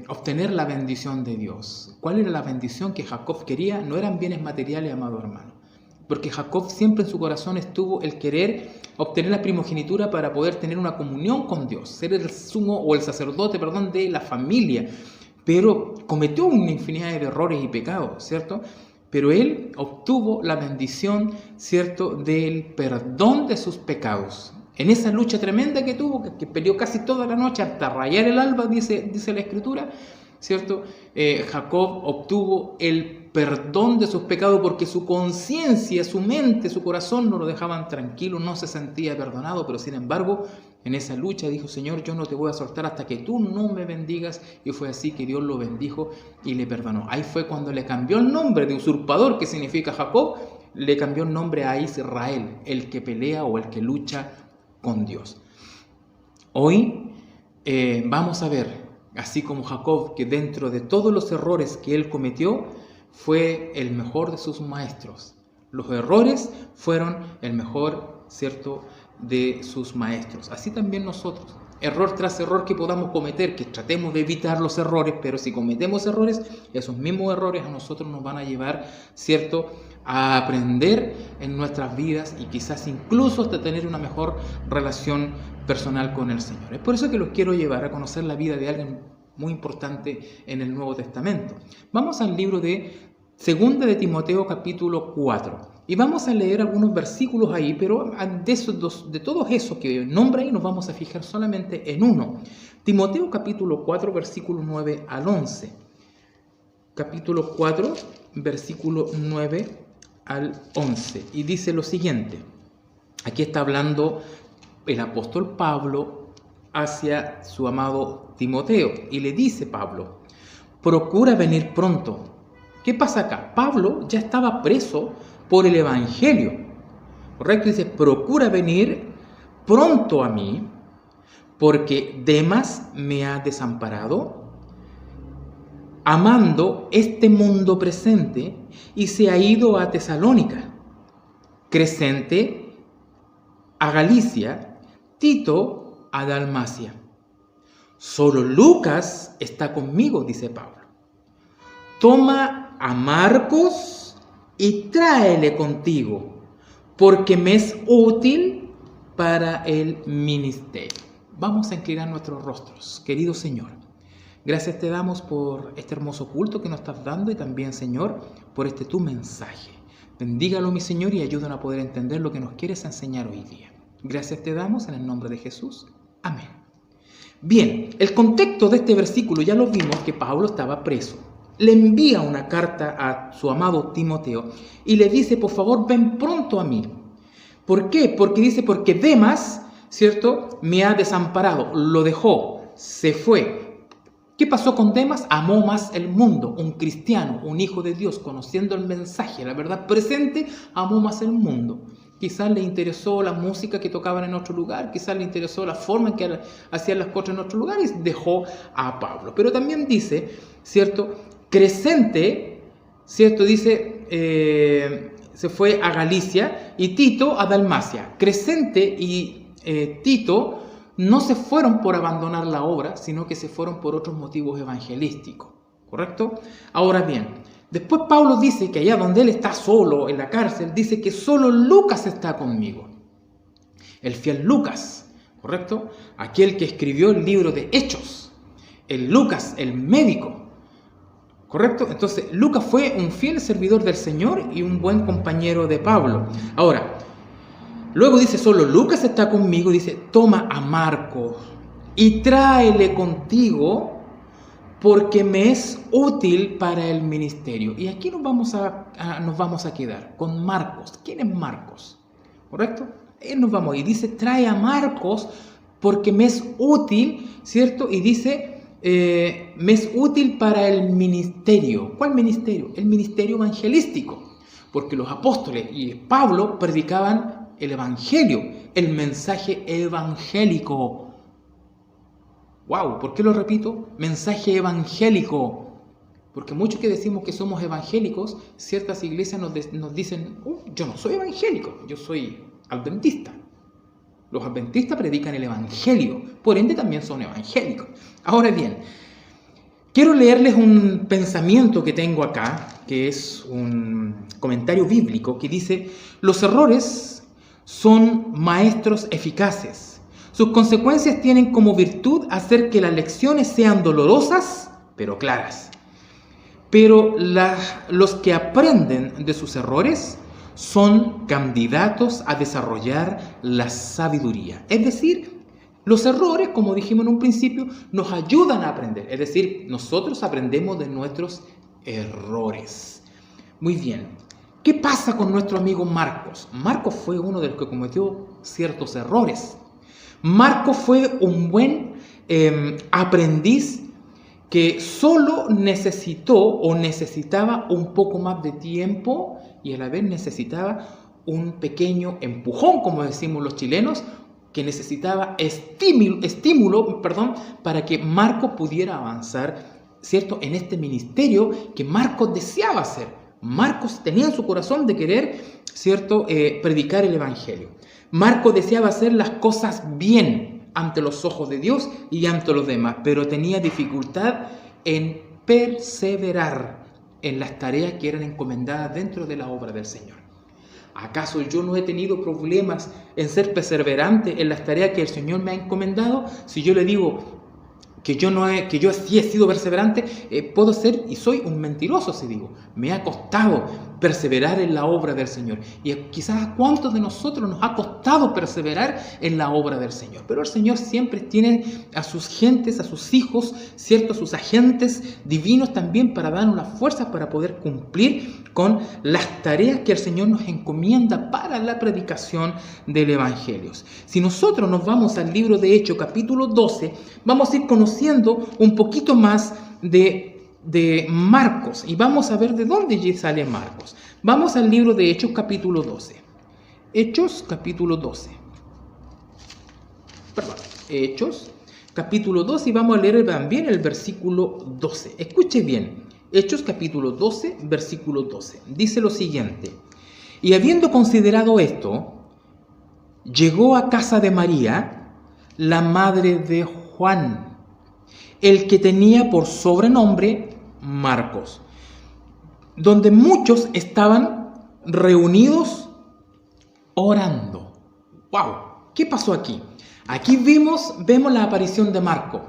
obtener la bendición de Dios. ¿Cuál era la bendición que Jacob quería? No eran bienes materiales, amado hermano. Porque Jacob siempre en su corazón estuvo el querer obtener la primogenitura para poder tener una comunión con Dios, ser el sumo o el sacerdote, de la familia. Pero cometió una infinidad de errores y pecados, ¿cierto? Pero él obtuvo la bendición, ¿cierto?, del perdón de sus pecados. En esa lucha tremenda que tuvo, que peleó casi toda la noche hasta rayar el alba, dice la Escritura, ¿cierto? Jacob obtuvo el perdón de sus pecados porque su conciencia, su mente, su corazón no lo dejaban tranquilo, no se sentía perdonado, pero sin embargo en esa lucha dijo: Señor, yo no te voy a soltar hasta que tú no me bendigas, y fue así que Dios lo bendijo y le perdonó. Ahí fue cuando le cambió el nombre de usurpador, que significa Jacob, le cambió el nombre a Israel, el que pelea o el que lucha con Dios. Hoy vamos a ver, así como Jacob, que dentro de todos los errores que él cometió, fue el mejor de sus maestros. Los errores fueron el mejor, ¿cierto?, de sus maestros. Así también nosotros, error tras error que podamos cometer, que tratemos de evitar los errores, pero si cometemos errores, esos mismos errores a nosotros nos van a llevar, ¿cierto?, a aprender en nuestras vidas y quizás incluso hasta tener una mejor relación personal con el Señor. Es por eso que los quiero llevar a conocer la vida de alguien muy importante en el Nuevo Testamento. Vamos al libro de 2 de Timoteo capítulo 4 y vamos a leer algunos versículos ahí, pero de todos esos que nombra ahí nos vamos a fijar solamente en uno. Timoteo capítulo 4 versículo 9 al 11. Capítulo 4 versículo 9 al 11 y dice lo siguiente. Aquí está hablando el apóstol Pablo hacia su amado Timoteo y le dice Pablo: procura venir pronto. ¿Qué pasa acá? Pablo ya estaba preso por el evangelio, ¿correcto? Dice: procura venir pronto a mí, porque Demas me ha desamparado, amando este mundo presente, y se ha ido a Tesalónica, Crescente a Galicia, Tito a Dalmacia. Solo Lucas está conmigo, dice Pablo. Toma a Marcos y tráele contigo, porque me es útil para el ministerio. Vamos a inclinar nuestros rostros. Querido Señor, gracias te damos por este hermoso culto que nos estás dando y también, Señor, por tu mensaje. Bendígalo, mi Señor, y ayúdanos a poder entender lo que nos quieres enseñar hoy día. Gracias te damos en el nombre de Jesús. Amén. Bien, el contexto de este versículo ya lo vimos, que Pablo estaba preso. Le envía una carta a su amado Timoteo y le dice: por favor, ven pronto a mí. ¿Por qué? Porque dice: porque Demas, ¿cierto?, me ha desamparado, lo dejó, se fue. ¿Qué pasó con Demas? Amó más el mundo. Un cristiano, un hijo de Dios, conociendo el mensaje, la verdad presente, amó más el mundo. Quizás le interesó la música que tocaban en otro lugar, quizás le interesó la forma en que hacían las cosas en otro lugar y dejó a Pablo. Pero también dice, ¿cierto?, Crescente, ¿cierto?, dice, se fue a Galicia, y Tito a Dalmacia. Crescente y Tito no se fueron por abandonar la obra, sino que se fueron por otros motivos evangelísticos, ¿correcto? Ahora bien, después Pablo dice que allá donde él está solo en la cárcel, dice que solo Lucas está conmigo. El fiel Lucas, ¿correcto? Aquel que escribió el libro de Hechos. El Lucas, el médico, ¿correcto? Entonces, Lucas fue un fiel servidor del Señor y un buen compañero de Pablo. Ahora, luego dice, solo Lucas está conmigo, dice, toma a Marcos y tráele contigo porque me es útil para el ministerio. Y aquí nos vamos a quedar con Marcos. ¿Quién es Marcos? ¿Correcto? Él nos vamos y dice, trae a Marcos porque me es útil, ¿cierto? Y dice, me es útil para el ministerio. ¿Cuál ministerio? El ministerio evangelístico. Porque los apóstoles y Pablo predicaban el evangelio, el mensaje evangélico. ¡Wow! ¿Por qué lo repito? Mensaje evangélico. Porque muchos que decimos que somos evangélicos, ciertas iglesias nos dicen, yo no soy evangélico, yo soy adventista. Los adventistas predican el evangelio, por ende también son evangélicos. Ahora bien, quiero leerles un pensamiento que tengo acá, que es un comentario bíblico, que dice, los errores son maestros eficaces. Sus consecuencias tienen como virtud hacer que las lecciones sean dolorosas, pero claras. Pero los que aprenden de sus errores son candidatos a desarrollar la sabiduría. Es decir, los errores, como dijimos en un principio, nos ayudan a aprender. Es decir, nosotros aprendemos de nuestros errores. Muy bien. ¿Qué pasa con nuestro amigo Marcos? Marcos fue uno de los que cometió ciertos errores. Marcos fue un buen aprendiz que solo necesitaba un poco más de tiempo y a la vez necesitaba un pequeño empujón, como decimos los chilenos, que necesitaba estímulo, para que Marcos pudiera avanzar, ¿cierto?, en este ministerio que Marcos deseaba hacer. Marcos tenía en su corazón de querer, ¿cierto?, predicar el evangelio. Marcos deseaba hacer las cosas bien ante los ojos de Dios y ante los demás, pero tenía dificultad en perseverar en las tareas que eran encomendadas dentro de la obra del Señor. ¿Acaso yo no he tenido problemas en ser perseverante en las tareas que el Señor me ha encomendado? Si yo le digo que yo sí he sido perseverante, puedo ser y soy un mentiroso si digo. Me ha costado perseverar en la obra del Señor. Y quizás a cuántos de nosotros nos ha costado perseverar en la obra del Señor. Pero el Señor siempre tiene a sus gentes, a sus hijos, ¿cierto?, a sus agentes divinos también para darnos las fuerzas para poder cumplir con las tareas que el Señor nos encomienda para la predicación del Evangelio. Si nosotros nos vamos al libro de Hechos, capítulo 12, vamos a ir conociendo un poquito más de Marcos y vamos a ver de dónde sale Marcos. Vamos al libro de Hechos capítulo 12. Hechos capítulo 12. Hechos capítulo 12 y vamos a leer también el versículo 12. Escuche bien. Hechos capítulo 12, versículo 12. Dice lo siguiente. Y habiendo considerado esto, llegó a casa de María, la madre de Juan, el que tenía por sobrenombre Marcos, donde muchos estaban reunidos orando. ¡Wow! ¿Qué pasó aquí? Aquí vemos la aparición de Marcos.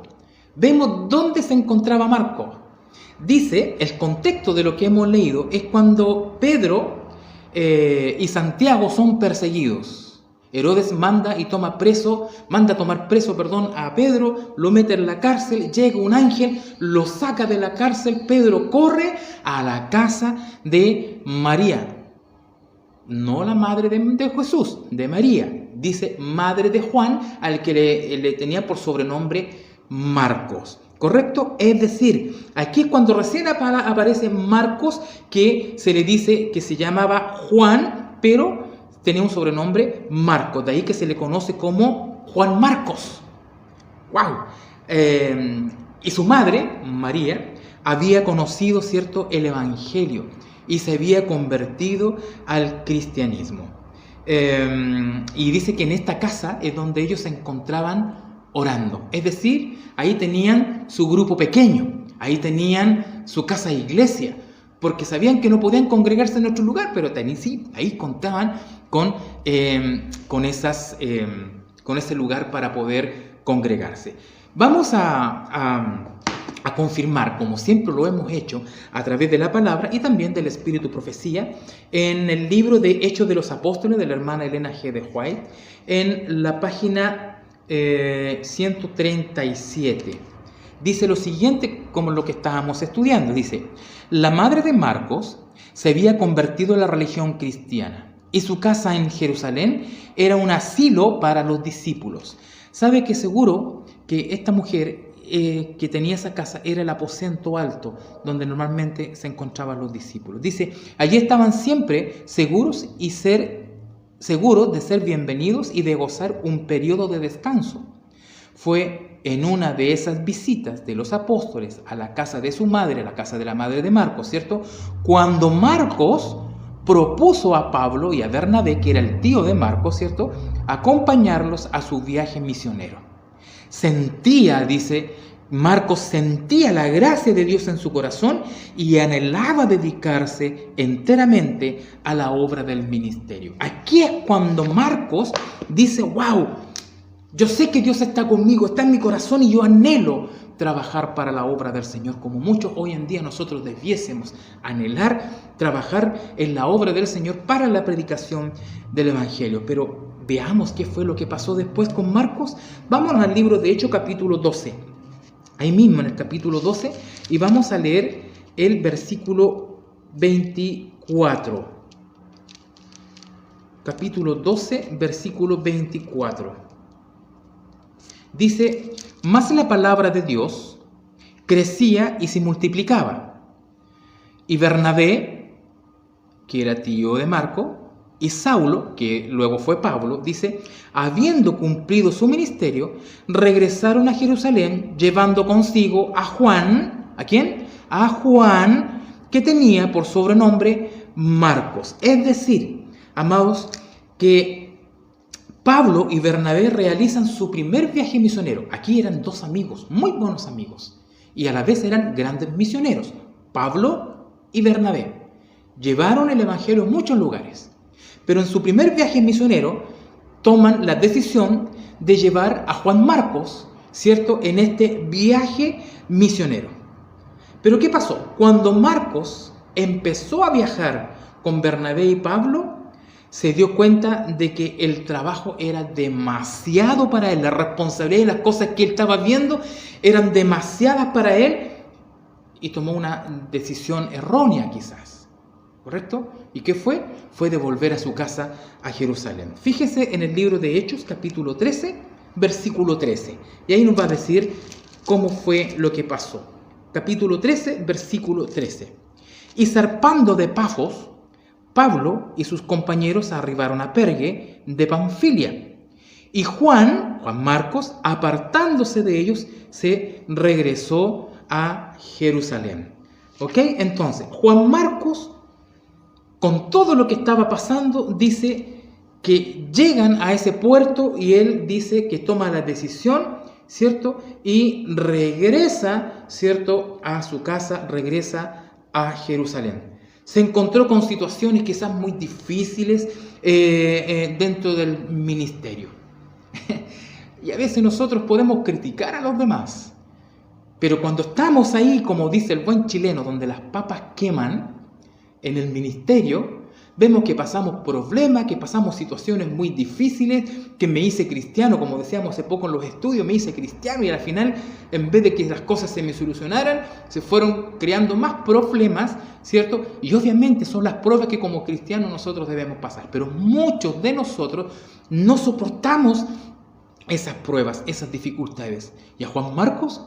Vemos dónde se encontraba Marcos. Dice, el contexto de lo que hemos leído es cuando Pedro y Santiago son perseguidos. Herodes manda tomar preso a Pedro, lo mete en la cárcel, llega un ángel, lo saca de la cárcel, Pedro corre a la casa de María, no la madre de Jesús, de María, dice madre de Juan, al que le tenía por sobrenombre Marcos, ¿correcto? Es decir, aquí cuando recién aparece Marcos, que se le dice que se llamaba Juan, pero tenía un sobrenombre Marcos, de ahí que se le conoce como Juan Marcos. ¡Wow! Y su madre, María, había conocido, ¿cierto?, el Evangelio y se había convertido al cristianismo. Y dice que en esta casa es donde ellos se encontraban orando. Es decir, ahí tenían su grupo pequeño, ahí tenían su casa iglesia, porque sabían que no podían congregarse en otro lugar, pero sí, ahí contaban con ese lugar para poder congregarse. Vamos a confirmar, como siempre lo hemos hecho, a través de la palabra y también del Espíritu Profecía, en el libro de Hechos de los Apóstoles de la hermana Elena G. de White, en la página 137. Dice lo siguiente, como lo que estábamos estudiando. Dice: la madre de Marcos se había convertido a la religión cristiana y su casa en Jerusalén era un asilo para los discípulos. Sabe que seguro que esta mujer que tenía esa casa era el aposento alto donde normalmente se encontraban los discípulos. Dice: allí estaban siempre seguros de ser bienvenidos y de gozar un periodo de descanso. Fue en una de esas visitas de los apóstoles a la casa de su madre, a la casa de la madre de Marcos, ¿cierto?, cuando Marcos propuso a Pablo y a Bernabé, que era el tío de Marcos, ¿cierto?, acompañarlos a su viaje misionero. Marcos sentía la gracia de Dios en su corazón y anhelaba dedicarse enteramente a la obra del ministerio. Aquí es cuando Marcos dice: wow, yo sé que Dios está conmigo, está en mi corazón y yo anhelo trabajar para la obra del Señor, como muchos hoy en día nosotros debiésemos anhelar trabajar en la obra del Señor para la predicación del Evangelio. Pero veamos qué fue lo que pasó después con Marcos. Vámonos al libro de Hechos, capítulo 12. Ahí mismo en el capítulo 12, y vamos a leer el versículo 24. Capítulo 12, versículo 24. Dice: mas la palabra de Dios crecía y se multiplicaba. Y Bernabé, que era tío de Marco, y Saulo, que luego fue Pablo, dice: habiendo cumplido su ministerio, regresaron a Jerusalén, llevando consigo a Juan. ¿A quién? A Juan, que tenía por sobrenombre Marcos. Es decir, amados, que Pablo y Bernabé realizan su primer viaje misionero. Aquí eran dos amigos, muy buenos amigos, y a la vez eran grandes misioneros. Pablo y Bernabé llevaron el Evangelio a muchos lugares, pero en su primer viaje misionero toman la decisión de llevar a Juan Marcos, ¿cierto?, en este viaje misionero. Pero ¿qué pasó? Cuando Marcos empezó a viajar con Bernabé y Pablo, se dio cuenta de que el trabajo era demasiado para él, la responsabilidad y las cosas que él estaba viendo eran demasiadas para él, y tomó una decisión errónea quizás, ¿correcto? ¿Y qué fue? Fue de volver a su casa a Jerusalén. Fíjese en el libro de Hechos, capítulo 13, versículo 13, y ahí nos va a decir cómo fue lo que pasó. Capítulo 13, versículo 13. Y zarpando de Pafos, Pablo y sus compañeros arribaron a Perge de Panfilia, y Juan Marcos, apartándose de ellos, se regresó a Jerusalén. ¿Ok? Entonces, Juan Marcos, con todo lo que estaba pasando, dice que llegan a ese puerto y él dice que toma la decisión, ¿cierto?, y regresa, ¿cierto?, a su casa, regresa a Jerusalén. Se encontró con situaciones quizás muy difíciles dentro del ministerio. Y a veces nosotros podemos criticar a los demás, pero cuando estamos ahí, como dice el buen chileno, donde las papas queman en el ministerio, vemos que pasamos problemas, que pasamos situaciones muy difíciles, que me hice cristiano, como decíamos hace poco en los estudios, me hice cristiano y al final, en vez de que las cosas se me solucionaran, se fueron creando más problemas, ¿cierto? Y obviamente son las pruebas que como cristianos nosotros debemos pasar, pero muchos de nosotros no soportamos esas pruebas, esas dificultades. Y a Juan Marcos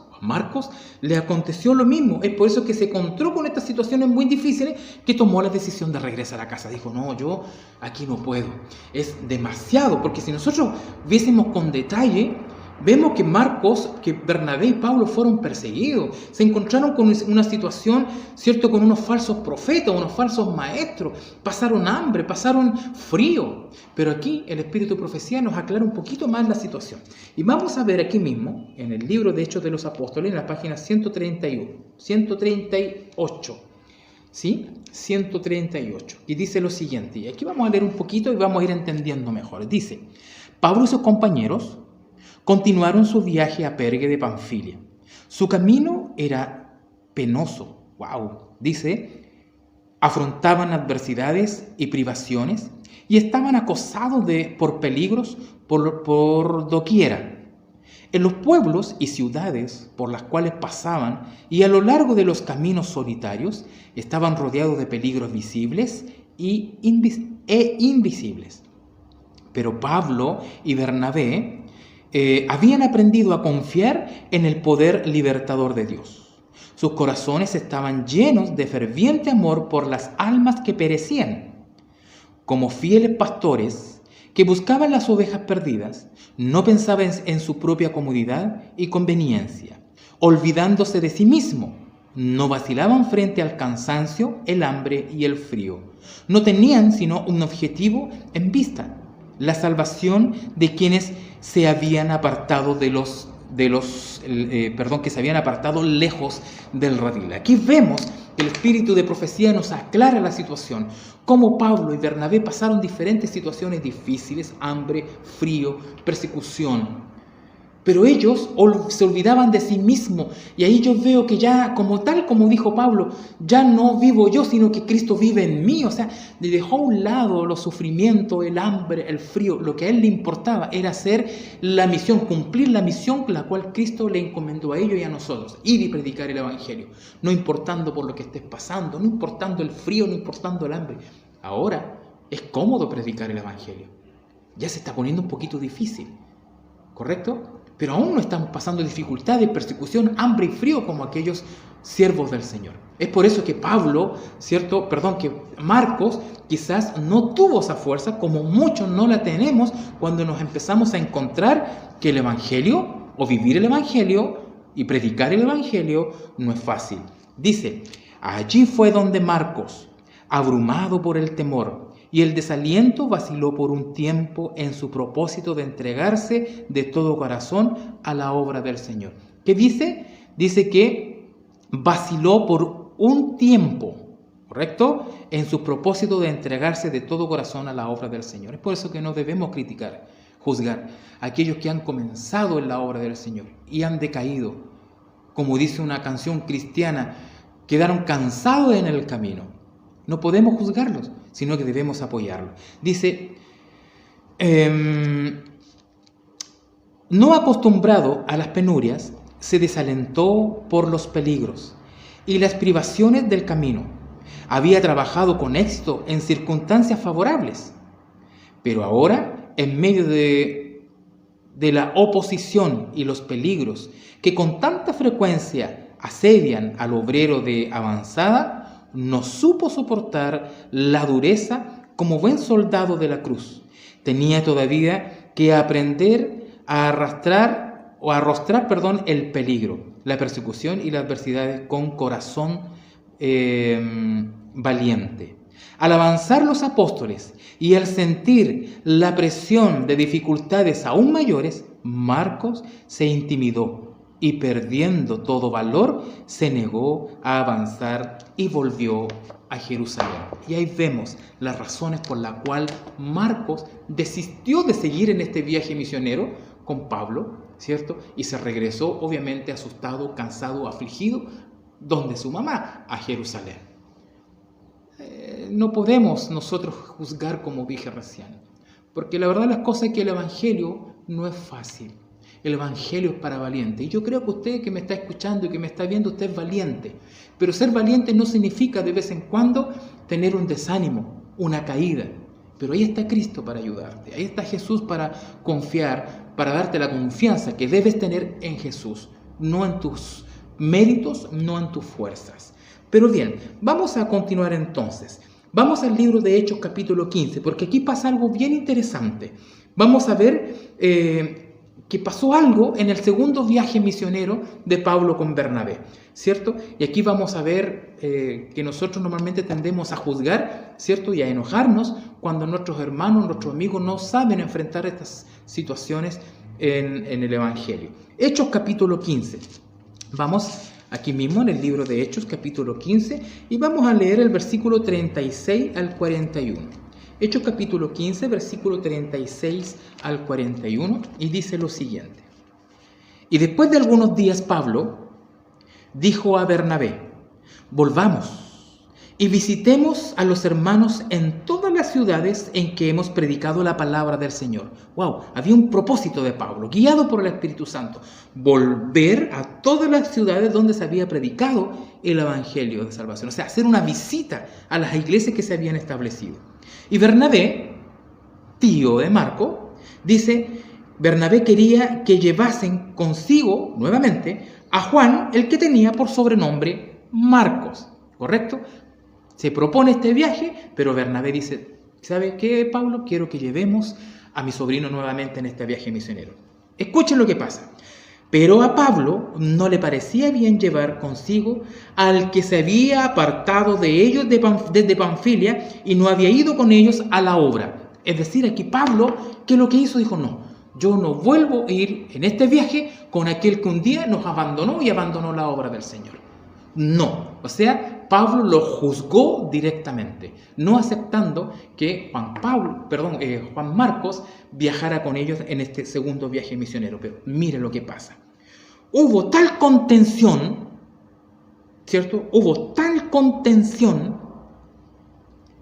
le aconteció lo mismo. Es por eso que se encontró con estas situaciones muy difíciles que tomó la decisión de regresar a casa. Dijo: no, yo aquí no puedo, es demasiado. Porque si nosotros viésemos con detalle, vemos que Bernabé y Pablo fueron perseguidos, se encontraron con una situación, ¿cierto?, con unos falsos profetas, unos falsos maestros, pasaron hambre, pasaron frío. Pero aquí el Espíritu de Profecía nos aclara un poquito más la situación. Y vamos a ver aquí mismo, en el libro de Hechos de los Apóstoles, en la página 138, ¿sí? 138. Y dice lo siguiente, y aquí vamos a leer un poquito y vamos a ir entendiendo mejor. Dice, Pablo y sus compañeros continuaron su viaje a Perge de Panfilia. Su camino era penoso. Dice, afrontaban adversidades y privaciones y estaban acosados por peligros por doquiera. En los pueblos y ciudades por las cuales pasaban y a lo largo de los caminos solitarios estaban rodeados de peligros visibles e invisibles. Pero Pablo y Bernabé habían aprendido a confiar en el poder libertador de Dios. Sus corazones estaban llenos de ferviente amor por las almas que perecían. Como fieles pastores que buscaban las ovejas perdidas, no pensaban en su propia comodidad y conveniencia, olvidándose de sí mismo. No vacilaban frente al cansancio, el hambre y el frío. No tenían sino un objetivo en vista: la salvación de quienes se habían apartado que se habían apartado lejos del redil. Aquí vemos que el espíritu de profecía nos aclara la situación, cómo Pablo y Bernabé pasaron diferentes situaciones difíciles, hambre, frío, persecución. Pero ellos se olvidaban de sí mismos, y ahí yo veo que ya, como dijo Pablo, ya no vivo yo, sino que Cristo vive en mí. O sea, le dejó a un lado los sufrimientos, el hambre, el frío. Lo que a él le importaba era hacer la misión, cumplir la misión la cual Cristo le encomendó a ellos y a nosotros: ir y predicar el evangelio, no importando por lo que estés pasando, no importando el frío, no importando el hambre. Ahora es cómodo predicar el evangelio, ya se está poniendo un poquito difícil, ¿correcto? Pero aún no estamos pasando dificultades, persecución, hambre y frío como aquellos siervos del Señor. Es por eso que que Marcos quizás no tuvo esa fuerza, como muchos no la tenemos cuando nos empezamos a encontrar que el Evangelio, o vivir el Evangelio y predicar el Evangelio, no es fácil. Dice, allí fue donde Marcos, abrumado por el temor y el desaliento, vaciló por un tiempo en su propósito de entregarse de todo corazón a la obra del Señor. ¿Qué dice? Dice que vaciló por un tiempo, ¿correcto? En su propósito de entregarse de todo corazón a la obra del Señor. Es por eso que no debemos criticar, juzgar a aquellos que han comenzado en la obra del Señor y han decaído. Como dice una canción cristiana, quedaron cansados en el camino. No podemos juzgarlos, sino que debemos apoyarlos. Dice, no acostumbrado a las penurias, se desalentó por los peligros y las privaciones del camino. Había trabajado con éxito en circunstancias favorables, pero ahora, en medio de la oposición y los peligros que con tanta frecuencia asedian al obrero de avanzada, no supo soportar la dureza como buen soldado de la cruz. Tenía todavía que aprender a arrostrar el peligro, la persecución y las adversidades con corazón valiente. Al avanzar los apóstoles y al sentir la presión de dificultades aún mayores, Marcos se intimidó y, perdiendo todo valor, se negó a avanzar y volvió a Jerusalén. Y ahí vemos las razones por las cuales Marcos desistió de seguir en este viaje misionero con Pablo, ¿cierto? Y se regresó, obviamente, asustado, cansado, afligido, donde su mamá, a Jerusalén. No podemos nosotros juzgar, como dije recién, porque la verdad las cosas es que el Evangelio no es fácil. El Evangelio es para valientes. Y yo creo que usted que me está escuchando y que me está viendo, usted es valiente. Pero ser valiente no significa de vez en cuando tener un desánimo, una caída. Pero ahí está Cristo para ayudarte. Ahí está Jesús para confiar, para darte la confianza que debes tener en Jesús. No en tus méritos, no en tus fuerzas. Pero bien, vamos a continuar entonces. Vamos al libro de Hechos capítulo 15, porque aquí pasa algo bien interesante. Vamos a ver que pasó algo en el segundo viaje misionero de Pablo con Bernabé, ¿cierto? Y aquí vamos a ver que nosotros normalmente tendemos a juzgar, ¿cierto? Y a enojarnos cuando nuestros hermanos, nuestros amigos no saben enfrentar estas situaciones en el Evangelio. Hechos capítulo 15. Vamos aquí mismo en el libro de Hechos, capítulo 15, y vamos a leer el versículo 36 al 41. Hechos capítulo 15, versículo 36 al 41, y dice lo siguiente. Y después de algunos días Pablo dijo a Bernabé: volvamos y visitemos a los hermanos en todas las ciudades en que hemos predicado la palabra del Señor. ¡Wow! Había un propósito de Pablo, guiado por el Espíritu Santo: volver a todas las ciudades donde se había predicado el Evangelio de salvación. O sea, hacer una visita a las iglesias que se habían establecido. Y Bernabé, tío de Marco, dice, Bernabé quería que llevasen consigo nuevamente a Juan, el que tenía por sobrenombre Marcos. ¿Correcto? Se propone este viaje, pero Bernabé dice, ¿sabe qué, Pablo? Quiero que llevemos a mi sobrino nuevamente en este viaje misionero. Escuchen lo que pasa. Pero a Pablo no le parecía bien llevar consigo al que se había apartado de ellos desde Panfilia y no había ido con ellos a la obra. Es decir, aquí Pablo, ¿qué es lo que hizo? Dijo, no, yo no vuelvo a ir en este viaje con aquel que un día nos abandonó y abandonó la obra del Señor. No, o sea, Pablo lo juzgó directamente, no aceptando que Juan Marcos viajara con ellos en este segundo viaje misionero. Pero mire lo que pasa. Hubo tal contención, ¿cierto? Hubo tal contención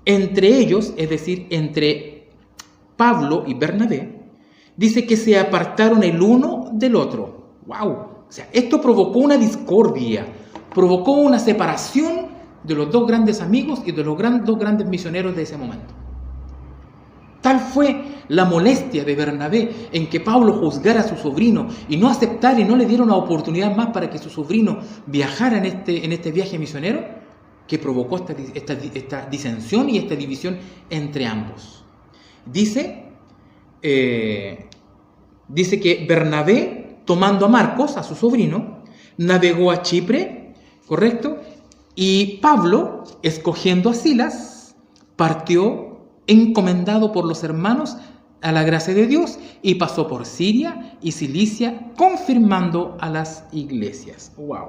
entre ellos, es decir, entre Pablo y Bernabé, dice que se apartaron el uno del otro. ¡Wow! O sea, esto provocó una discordia, provocó una separación de los dos grandes amigos y de los dos grandes misioneros de ese momento. Tal fue la molestia de Bernabé en que Pablo juzgara a su sobrino y no aceptara y no le diera una oportunidad más para que su sobrino viajara en este viaje misionero, que provocó esta disensión y esta división entre ambos. Dice que Bernabé, tomando a Marcos, a su sobrino, navegó a Chipre, ¿correcto? Y Pablo, escogiendo a Silas, partió encomendado por los hermanos a la gracia de Dios y pasó por Siria y Cilicia, confirmando a las iglesias. ¡Wow!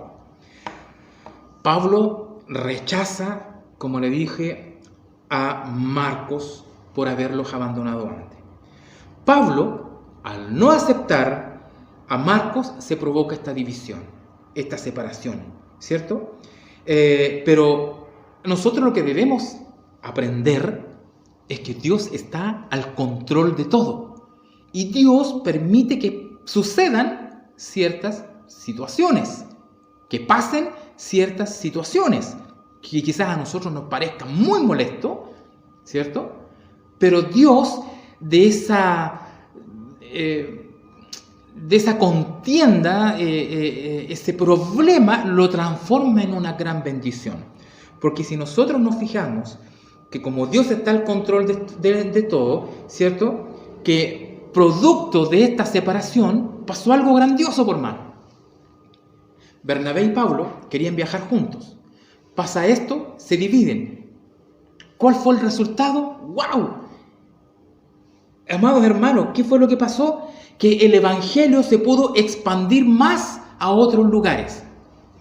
Pablo rechaza, como le dije, a Marcos por haberlos abandonado antes. Pablo, al no aceptar a Marcos, se provoca esta división, esta separación, ¿cierto? Pero nosotros lo que debemos aprender es que Dios está al control de todo y Dios permite que sucedan ciertas situaciones, que pasen ciertas situaciones que quizás a nosotros nos parezca muy molesto, ¿cierto? Pero Dios de esa contienda, ese problema lo transforma en una gran bendición. Porque si nosotros nos fijamos que como Dios está al control de todo, ¿cierto? Que producto de esta separación pasó algo grandioso, por mano. Bernabé y Pablo querían viajar juntos. Pasa esto, se dividen. ¿Cuál fue el resultado? ¡Wow! Amados hermanos, ¿qué fue lo que pasó? Que el Evangelio se pudo expandir más a otros lugares.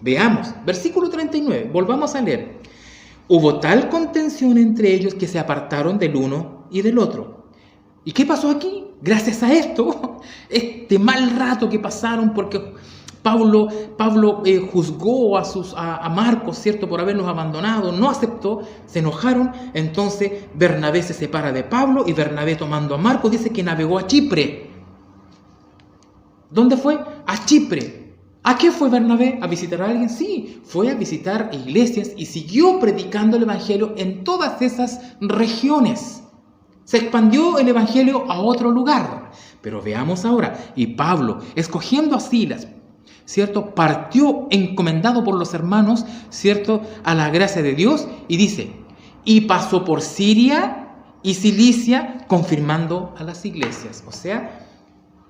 Veamos, versículo 39, volvamos a leer. Hubo tal contención entre ellos que se apartaron del uno y del otro. ¿Y qué pasó aquí? Gracias a esto, este mal rato que pasaron, porque Pablo juzgó a Marcos, ¿cierto?, por habernos abandonado, no aceptó, se enojaron. Entonces Bernabé se separa de Pablo y Bernabé, tomando a Marcos, dice que navegó a Chipre. ¿Dónde fue? A Chipre. ¿A qué fue Bernabé? ¿A visitar a alguien? Sí, fue a visitar iglesias y siguió predicando el Evangelio en todas esas regiones. Se expandió el Evangelio a otro lugar. Pero veamos ahora, y Pablo, escogiendo a Silas, ¿cierto?, partió encomendado por los hermanos, ¿cierto?, a la gracia de Dios, y dice, y pasó por Siria y Cilicia, confirmando a las iglesias. O sea,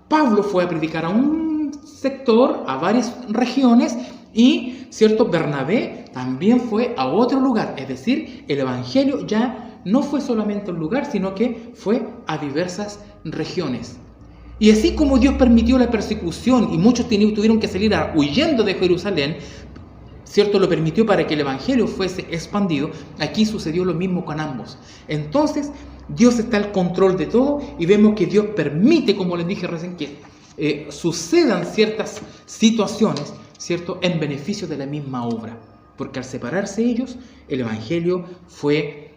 Pablo fue a predicar a un sector, a varias regiones, y, ¿cierto?, Bernabé también fue a otro lugar. Es decir, el Evangelio ya no fue solamente un lugar, sino que fue a diversas regiones. Y así como Dios permitió la persecución y muchos tuvieron que salir huyendo de Jerusalén, ¿cierto? Lo permitió para que el Evangelio fuese expandido. Aquí sucedió lo mismo con ambos. Entonces, Dios está al control de todo y vemos que Dios permite, como les dije recién, que sucedan ciertas situaciones, ¿cierto?, en beneficio de la misma obra. Porque al separarse ellos, el Evangelio fue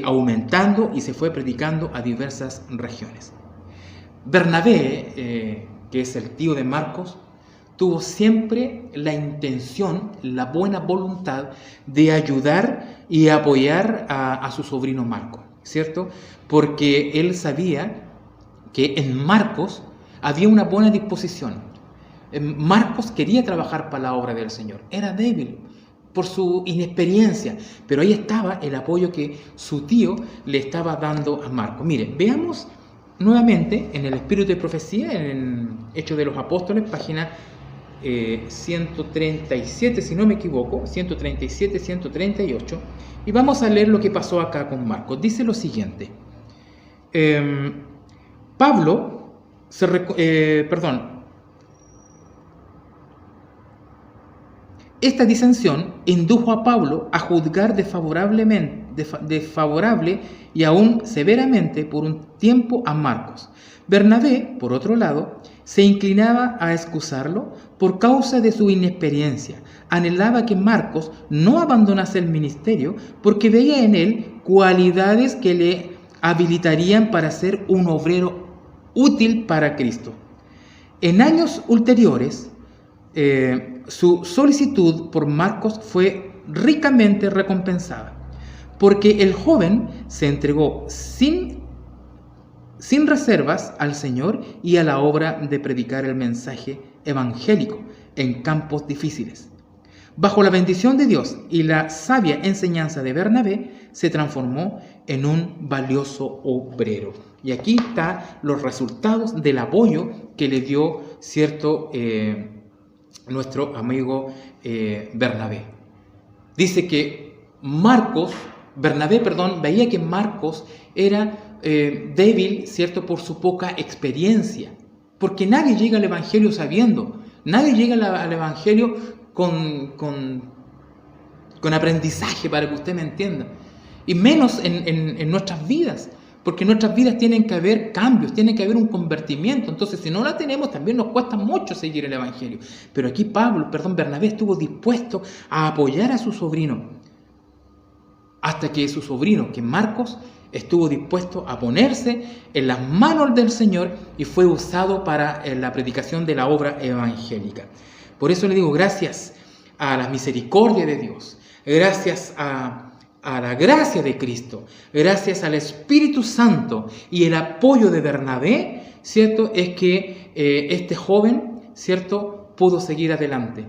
aumentando y se fue predicando a diversas regiones. Bernabé, que es el tío de Marcos, tuvo siempre la intención, la buena voluntad de ayudar y apoyar a su sobrino Marcos, ¿cierto? Porque él sabía que en Marcos había una buena disposición. Marcos quería trabajar para la obra del Señor, era débil por su inexperiencia, pero ahí estaba el apoyo que su tío le estaba dando a Marcos. Miren, veamos nuevamente en el Espíritu de Profecía, en Hechos de los Apóstoles, página 137, si no me equivoco, 137, 138, y vamos a leer lo que pasó acá con Marcos. Dice lo siguiente: esta disensión indujo a Pablo a juzgar desfavorable y aún severamente por un tiempo a Marcos. Bernabé, por otro lado, se inclinaba a excusarlo por causa de su inexperiencia. Anhelaba que Marcos no abandonase el ministerio porque veía en él cualidades que le habilitarían para ser un obrero útil para Cristo. En años ulteriores, su solicitud por Marcos fue ricamente recompensada, porque el joven se entregó sin reservas al Señor y a la obra de predicar el mensaje evangélico en campos difíciles. Bajo la bendición de Dios y la sabia enseñanza de Bernabé, se transformó en un valioso obrero. Y aquí están los resultados del apoyo que le dio, ¿cierto?, nuestro amigo Bernabé. Dice que Bernabé veía que Marcos era débil, ¿cierto?, por su poca experiencia. Porque nadie llega al Evangelio sabiendo, nadie llega al Evangelio con aprendizaje, para que usted me entienda. Y menos en nuestras vidas. Porque en nuestras vidas tienen que haber cambios, tiene que haber un convertimiento. Entonces, si no la tenemos, también nos cuesta mucho seguir el Evangelio. Pero aquí Bernabé estuvo dispuesto a apoyar a su sobrino. Hasta que su sobrino, que Marcos, estuvo dispuesto a ponerse en las manos del Señor y fue usado para la predicación de la obra evangélica. Por eso le digo, gracias a la misericordia de Dios, gracias a la gracia de Cristo, gracias al Espíritu Santo y el apoyo de Bernabé, ¿cierto?, es que este joven, ¿cierto?, pudo seguir adelante.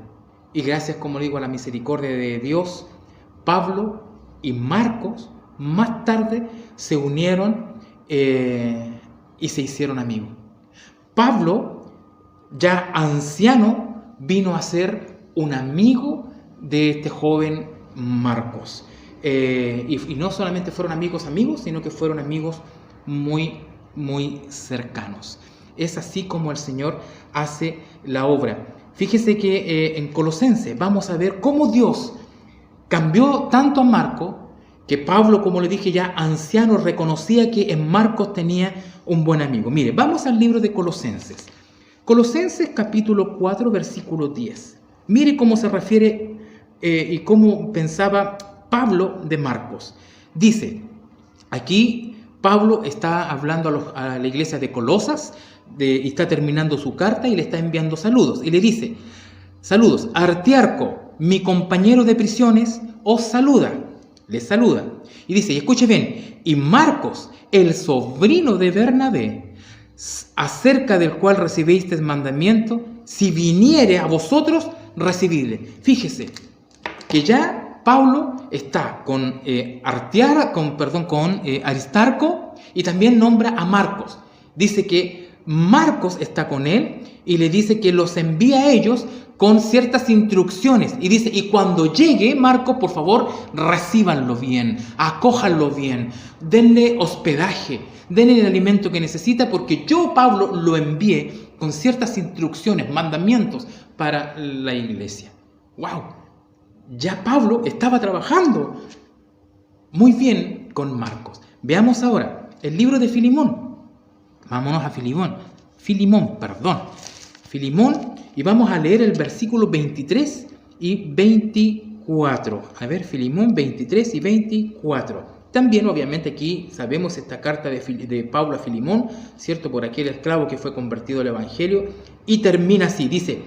Y gracias, como digo, a la misericordia de Dios, Pablo y Marcos más tarde se unieron y se hicieron amigos. Pablo, ya anciano, vino a ser un amigo de este joven Marcos. Y no solamente fueron amigos, sino que fueron amigos muy, muy cercanos. Es así como el Señor hace la obra. Fíjese que en Colosenses vamos a ver cómo Dios cambió tanto a Marcos, que Pablo, como le dije ya, anciano, reconocía que en Marcos tenía un buen amigo. Mire, vamos al libro de Colosenses. Colosenses capítulo 4, versículo 10. Mire cómo se refiere y cómo pensaba Pablo de Marcos. Dice, aquí Pablo está hablando a la iglesia de Colosas, y está terminando su carta y le está enviando saludos. Y le dice, saludos, Artiarco, mi compañero de prisiones, os saluda. Les saluda. Y dice, y escuche bien, y Marcos, el sobrino de Bernabé, acerca del cual recibisteis mandamiento, si viniere a vosotros, recibidle. Fíjese que ya Pablo está con Aristarco y también nombra a Marcos. Dice que Marcos está con él y le dice que los envía a ellos con ciertas instrucciones. Y dice, y cuando llegue Marcos, por favor, recíbanlo bien, acójanlo bien, denle hospedaje, denle el alimento que necesita, porque yo, Pablo, lo envié con ciertas instrucciones, mandamientos para la iglesia. ¡Wow! ya Pablo estaba trabajando muy bien con Marcos. Veamos ahora el libro de Filemón. Vámonos a Filemón, y vamos a leer el versículo 23 y 24. A ver, Filemón 23 y 24. También, obviamente, aquí sabemos esta carta de Pablo a Filemón, ¿cierto? Por aquel esclavo que fue convertido al Evangelio. Y termina así, dice: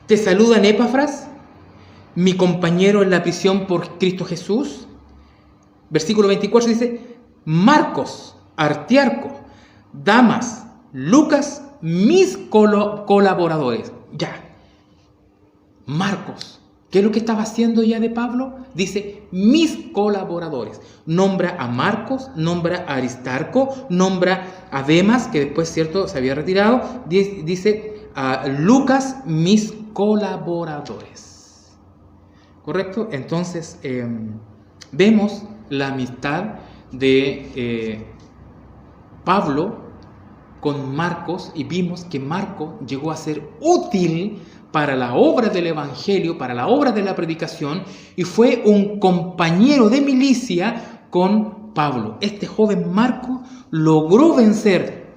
te saludan Epafras, mi compañero en la prisión por Cristo Jesús. Versículo 24 dice: Marcos, Artiarco, Damas, Lucas, mis colaboradores. Ya. Marcos. ¿Qué es lo que estaba haciendo ya de Pablo? Dice, mis colaboradores. Nombra a Marcos, nombra a Aristarco, nombra a Demas, que después, cierto, se había retirado. Dice a Lucas, mis colaboradores. ¿Correcto? Entonces, vemos la amistad de Pablo con Marcos, y vimos que Marcos llegó a ser útil para la obra del Evangelio, para la obra de la predicación, y fue un compañero de milicia con Pablo. Este joven Marcos logró vencer,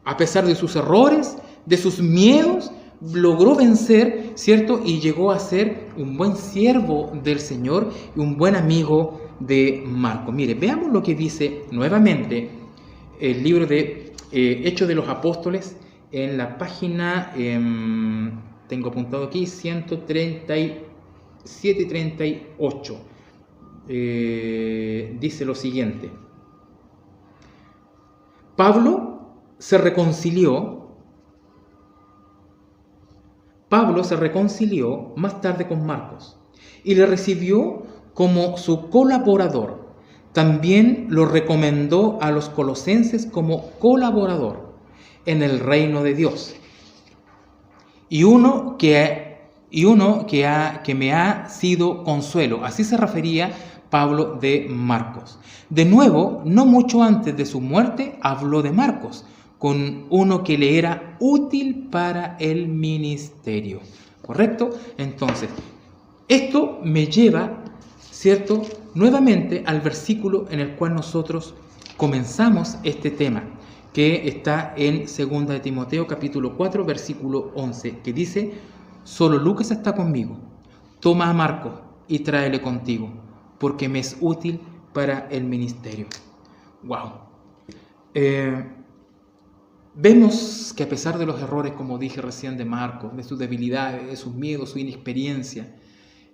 a pesar de sus errores, de sus miedos, logró vencer, ¿cierto? Y llegó a ser un buen siervo del Señor y un buen amigo de Marcos. Mire, veamos lo que dice nuevamente el libro de Hechos de los Apóstoles en la página, tengo apuntado aquí, 137 y 38. Dice lo siguiente: Pablo se reconcilió más tarde con Marcos y le recibió como su colaborador. También lo recomendó a los colosenses como colaborador en el reino de Dios. Y uno que me ha sido consuelo. Así se refería Pablo de Marcos. De nuevo, no mucho antes de su muerte, habló de Marcos, con uno que le era útil para el ministerio. ¿Correcto? Entonces, esto me lleva, ¿cierto?, nuevamente al versículo en el cual nosotros comenzamos este tema, que está en 2 de Timoteo capítulo 4, versículo 11, que dice: solo Lucas está conmigo, toma a Marcos y tráele contigo, porque me es útil para el ministerio. ¡Wow! Vemos que a pesar de los errores, como dije recién, de Marcos, de sus debilidades, de sus miedos, su inexperiencia,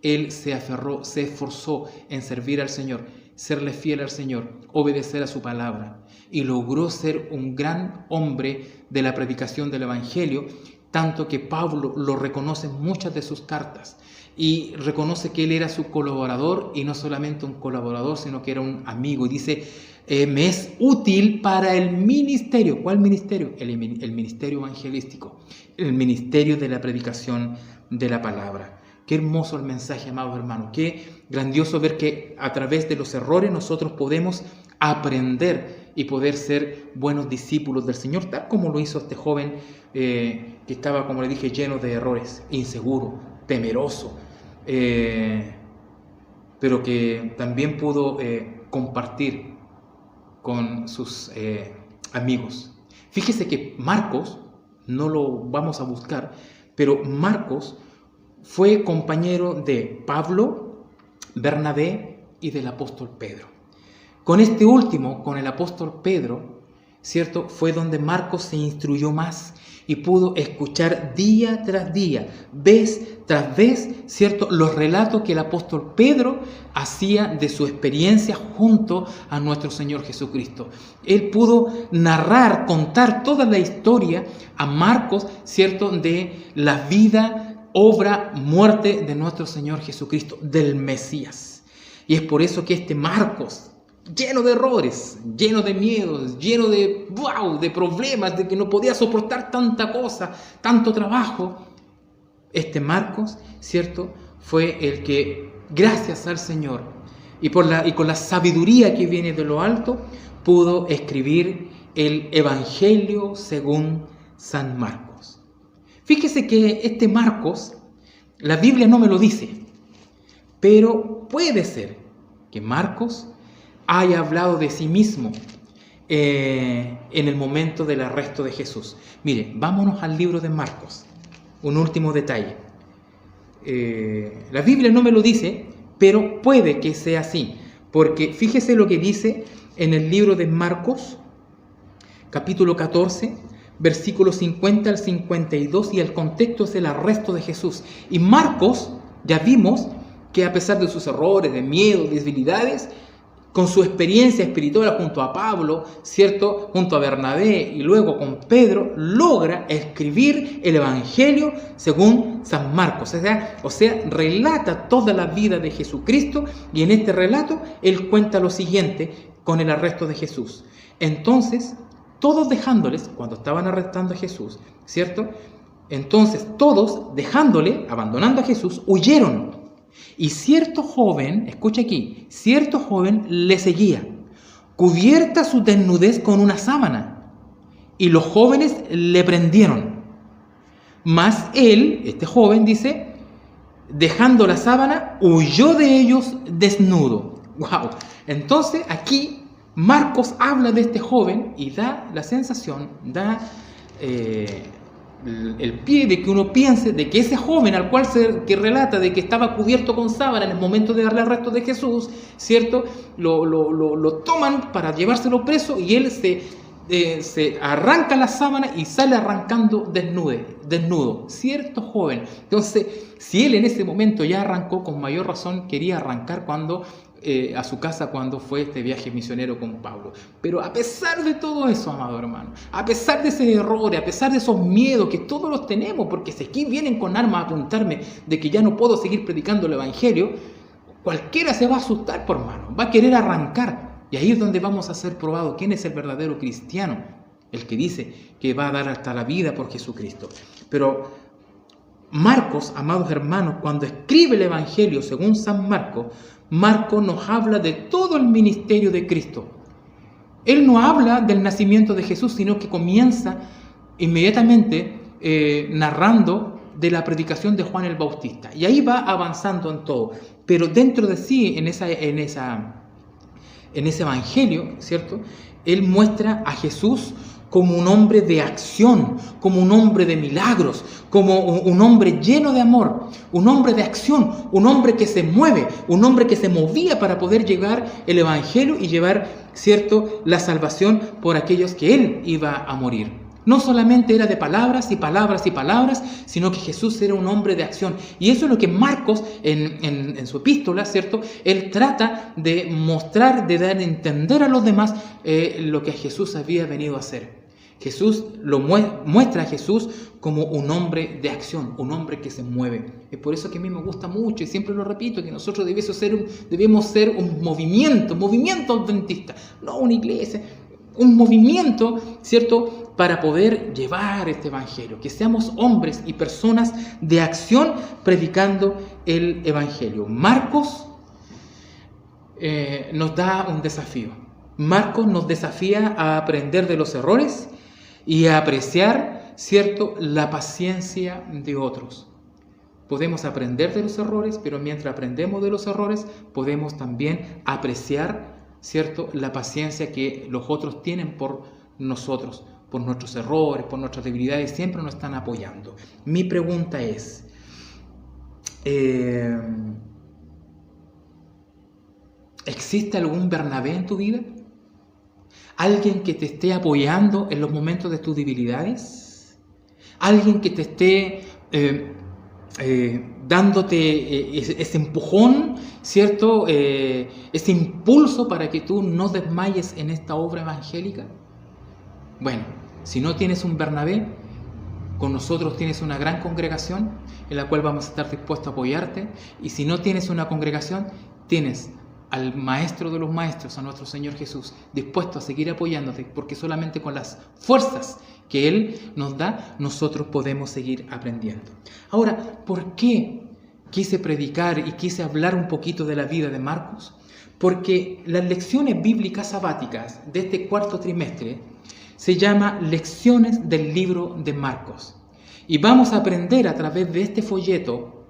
él se aferró, se esforzó en servir al Señor, serle fiel al Señor, obedecer a su palabra, y logró ser un gran hombre de la predicación del Evangelio, tanto que Pablo lo reconoce en muchas de sus cartas y reconoce que él era su colaborador, y no solamente un colaborador, sino que era un amigo, y dice: me es útil para el ministerio. ¿Cuál ministerio? El ministerio evangelístico, el ministerio de la predicación de la palabra. Qué hermoso el mensaje, amados hermanos. Qué grandioso ver que a través de los errores nosotros podemos aprender y poder ser buenos discípulos del Señor, tal como lo hizo este joven que estaba, como le dije, lleno de errores, inseguro, temeroso, pero que también pudo compartir con sus amigos. Fíjese que Marcos, no lo vamos a buscar, pero Marcos fue compañero de Pablo, Bernabé y del apóstol Pedro. Con este último, con el apóstol Pedro, ¿cierto?, fue donde Marcos se instruyó más y pudo escuchar día tras día, vez tras vez, ¿cierto?, los relatos que el apóstol Pedro hacía de su experiencia junto a nuestro Señor Jesucristo. Él pudo narrar, contar toda la historia a Marcos, ¿cierto?, de la vida, obra, muerte de nuestro Señor Jesucristo, del Mesías. Y es por eso que este Marcos, lleno de errores, lleno de miedos, lleno de problemas, de que no podía soportar tanta cosa, tanto trabajo, este Marcos, ¿cierto?, fue el que, gracias al Señor y con la sabiduría que viene de lo alto, pudo escribir el Evangelio según San Marcos. Fíjese que este Marcos, la Biblia no me lo dice, Pero puede ser que Marcos haya hablado de sí mismo en el momento del arresto de Jesús. Mire, vámonos al libro de Marcos. Un último detalle. La Biblia no me lo dice, pero puede que sea así, porque fíjese lo que dice en el libro de Marcos, capítulo 14, versículos 50 al 52, y el contexto es el arresto de Jesús. Y Marcos, ya vimos que a pesar de sus errores, de miedo, debilidades, con su experiencia espiritual junto a Pablo, ¿cierto?, junto a Bernabé y luego con Pedro, logra escribir el Evangelio según San Marcos. O sea, relata toda la vida de Jesucristo, y en este relato él cuenta lo siguiente con el arresto de Jesús. Entonces, todos dejándoles, cuando estaban arrestando a Jesús, ¿cierto? Entonces todos dejándole, abandonando a Jesús, huyeron. Y cierto joven, escucha aquí, cierto joven le seguía, cubierta su desnudez con una sábana, y los jóvenes le prendieron. Mas él, este joven, dice, dejando la sábana, huyó de ellos desnudo. ¡Wow! Entonces aquí Marcos habla de este joven y da la sensación, da el pie de que uno piense de que ese joven al cual que relata de que estaba cubierto con sábana en el momento de darle arresto de Jesús, ¿cierto? Lo toman para llevárselo preso, y él se arranca la sábana y sale arrancando desnudo. Cierto joven. Entonces, si él en ese momento ya arrancó, con mayor razón quería arrancar a su casa cuando fue este viaje misionero con Pablo. Pero a pesar de todo eso, amado hermano, a pesar de ese error, a pesar de esos miedos que todos los tenemos, porque si aquí vienen con armas a apuntarme de que ya no puedo seguir predicando el Evangelio, cualquiera se va a asustar, por hermano, va a querer arrancar. Y ahí es donde vamos a ser probados quién es el verdadero cristiano, el que dice que va a dar hasta la vida por Jesucristo. Pero Marcos, amados hermanos, cuando escribe el Evangelio según San Marcos, Marcos nos habla de todo el ministerio de Cristo. Él no habla del nacimiento de Jesús, sino que comienza inmediatamente narrando de la predicación de Juan el Bautista. Y ahí va avanzando en todo. Pero dentro de sí, en ese Evangelio, ¿cierto?, él muestra a Jesús como un hombre de acción, como un hombre de milagros, como un hombre lleno de amor, un hombre de acción, un hombre que se mueve, un hombre que se movía para poder llevar el Evangelio y llevar, ¿cierto?, la salvación por aquellos que él iba a morir. No solamente era de palabras y palabras y palabras, sino que Jesús era un hombre de acción. Y eso es lo que Marcos, en su epístola, ¿cierto?, él trata de mostrar, de dar a entender a los demás lo que Jesús había venido a hacer. Jesús muestra a Jesús como un hombre de acción, un hombre que se mueve. Es por eso que a mí me gusta mucho, y siempre lo repito, que nosotros debemos ser un movimiento adventista, no una iglesia, un movimiento, ¿cierto?, para poder llevar este Evangelio, que seamos hombres y personas de acción predicando el Evangelio. Marcos nos da un desafío. Marcos nos desafía a aprender de los errores y a apreciar, ¿cierto?, la paciencia de otros. Podemos aprender de los errores, pero mientras aprendemos de los errores, podemos también apreciar, ¿cierto?, la paciencia que los otros tienen por nosotros, por nuestros errores, por nuestras debilidades, siempre nos están apoyando. Mi pregunta es, ¿existe algún Bernabé en tu vida? ¿Alguien que te esté apoyando en los momentos de tus debilidades? ¿Alguien que te esté dándote ese empujón, ¿cierto?, ese impulso para que tú no desmayes en esta obra evangélica? Bueno, si no tienes un Bernabé, con nosotros tienes una gran congregación en la cual vamos a estar dispuestos a apoyarte. Y si no tienes una congregación, tienes al Maestro de los Maestros, a nuestro Señor Jesús, dispuesto a seguir apoyándote, porque solamente con las fuerzas que Él nos da, nosotros podemos seguir aprendiendo. Ahora, ¿por qué quise predicar y quise hablar un poquito de la vida de Marcos? Porque las lecciones bíblicas sabáticas de este cuarto trimestre se llama Lecciones del libro de Marcos. Y vamos a aprender a través de este folleto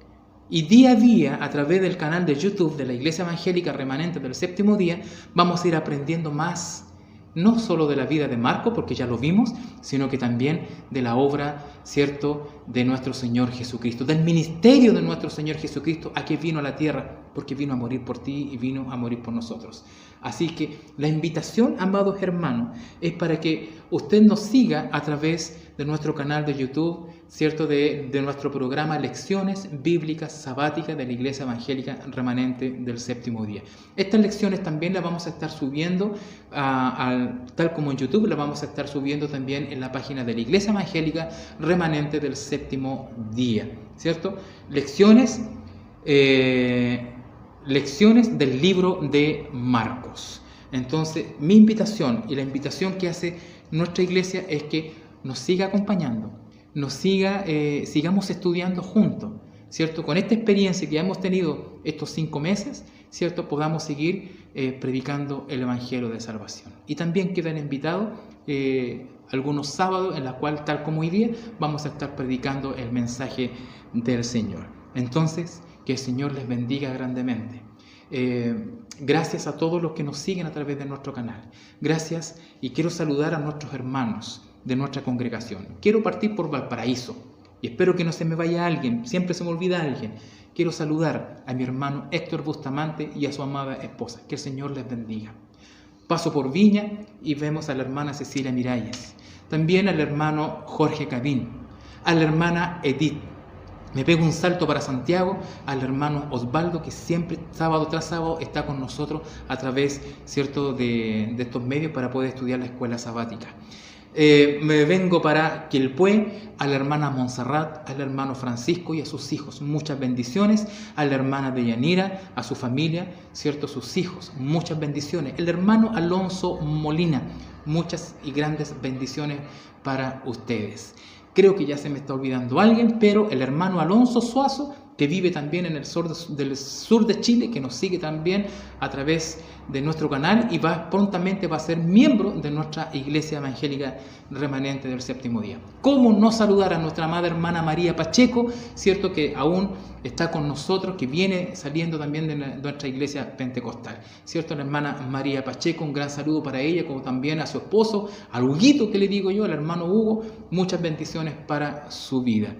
Y día a día, a través del canal de YouTube de la Iglesia Evangélica Remanente del Séptimo Día, vamos a ir aprendiendo más, no solo de la vida de Marcos, porque ya lo vimos, sino que también de la obra, ¿cierto?, de nuestro Señor Jesucristo, del ministerio de nuestro Señor Jesucristo, a que vino a la tierra, porque vino a morir por ti y vino a morir por nosotros. Así que la invitación, amados hermanos, es para que usted nos siga a través de nuestro canal de YouTube, ¿cierto?, de nuestro programa Lecciones Bíblicas Sabáticas de la Iglesia Evangélica Remanente del Séptimo Día. Estas lecciones también las vamos a estar subiendo, tal como en YouTube, las vamos a estar subiendo también en la página de la Iglesia Evangélica Remanente del Séptimo Día, ¿cierto? Lecciones del libro de Marcos. Entonces, mi invitación y la invitación que hace nuestra iglesia es que nos siga acompañando, sigamos estudiando juntos, ¿cierto? Con esta experiencia que hemos tenido estos 5 meses, ¿cierto?, podamos seguir predicando el Evangelio de salvación. Y también quedan invitados algunos sábados en los cuales, tal como hoy día, vamos a estar predicando el mensaje del Señor. Entonces, que el Señor les bendiga grandemente. Gracias a todos los que nos siguen a través de nuestro canal. Gracias, y quiero saludar a nuestros hermanos de nuestra congregación. Quiero partir por Valparaíso y espero que no se me vaya alguien, siempre se me olvida alguien. Quiero saludar a mi hermano Héctor Bustamante y a su amada esposa. Que el Señor les bendiga. Paso por Viña y vemos a la hermana Cecilia Miralles, también al hermano Jorge Cadín, a la hermana Edith. Me pego un salto para Santiago, al hermano Osvaldo, que siempre, sábado tras sábado, está con nosotros a través, ¿cierto?, de estos medios para poder estudiar la escuela sabática. Me vengo para Quilpué, a la hermana Montserrat, al hermano Francisco y a sus hijos. Muchas bendiciones. A la hermana Deyanira, a su familia, ¿cierto?, sus hijos. Muchas bendiciones. El hermano Alonso Molina, muchas y grandes bendiciones para ustedes. Creo que ya se me está olvidando alguien, pero el hermano Alonso Suazo, que vive también en el del sur de Chile, que nos sigue también a través de nuestro canal y prontamente va a ser miembro de nuestra Iglesia Evangélica Remanente del Séptimo Día. ¿Cómo no saludar a nuestra amada hermana María Pacheco, cierto, que aún está con nosotros, que viene saliendo también de nuestra iglesia pentecostal, cierto? La hermana María Pacheco, un gran saludo para ella, como también a su esposo, al Huguito, que le digo yo, al hermano Hugo, muchas bendiciones para su vida.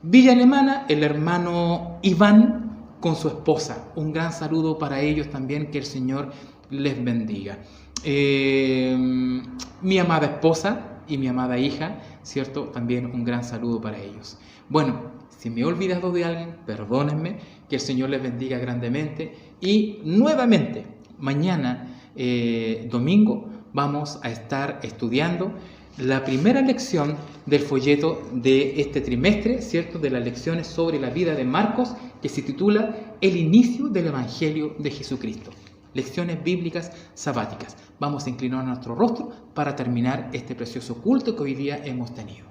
Villa Alemana, el hermano Iván con su esposa, un gran saludo para ellos también, que el Señor les bendiga. Mi amada esposa y mi amada hija, ¿cierto? También un gran saludo para ellos. Bueno, si me he olvidado de alguien, perdónenme, que el Señor les bendiga grandemente. Y nuevamente, mañana, domingo, vamos a estar estudiando la primera lección del folleto de este trimestre, ¿cierto?, de las lecciones sobre la vida de Marcos, que se titula El inicio del Evangelio de Jesucristo. Lecciones bíblicas sabáticas. Vamos a inclinar nuestro rostro para terminar este precioso culto que hoy día hemos tenido.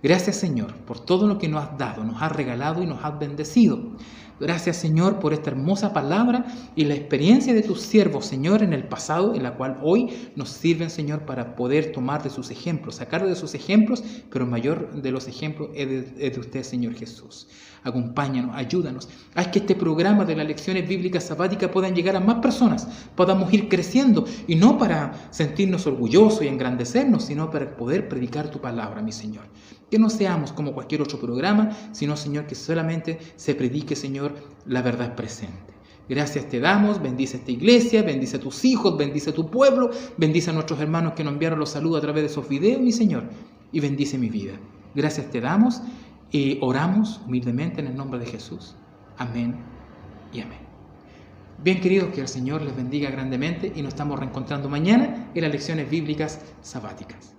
Gracias, Señor, por todo lo que nos has dado, nos has regalado y nos has bendecido. Gracias, Señor, por esta hermosa palabra y la experiencia de tus siervos, Señor, en el pasado, en la cual hoy nos sirven, Señor, para poder tomar de sus ejemplos, sacar de sus ejemplos, pero el mayor de los ejemplos es de usted, Señor Jesús. Acompáñanos, ayúdanos. Haz que este programa de las lecciones bíblicas sabáticas puedan llegar a más personas, podamos ir creciendo, y no para sentirnos orgullosos y engrandecernos, sino para poder predicar tu palabra, mi Señor. Que no seamos como cualquier otro programa, sino, Señor, que solamente se predique, Señor, la verdad presente. Gracias te damos, bendice esta iglesia, bendice a tus hijos, bendice a tu pueblo, bendice a nuestros hermanos que nos enviaron los saludos a través de esos videos, mi Señor, y bendice mi vida. Gracias te damos y oramos humildemente en el nombre de Jesús. Amén y amén. Bien, queridos, que el Señor les bendiga grandemente y nos estamos reencontrando mañana en las lecciones bíblicas sabáticas.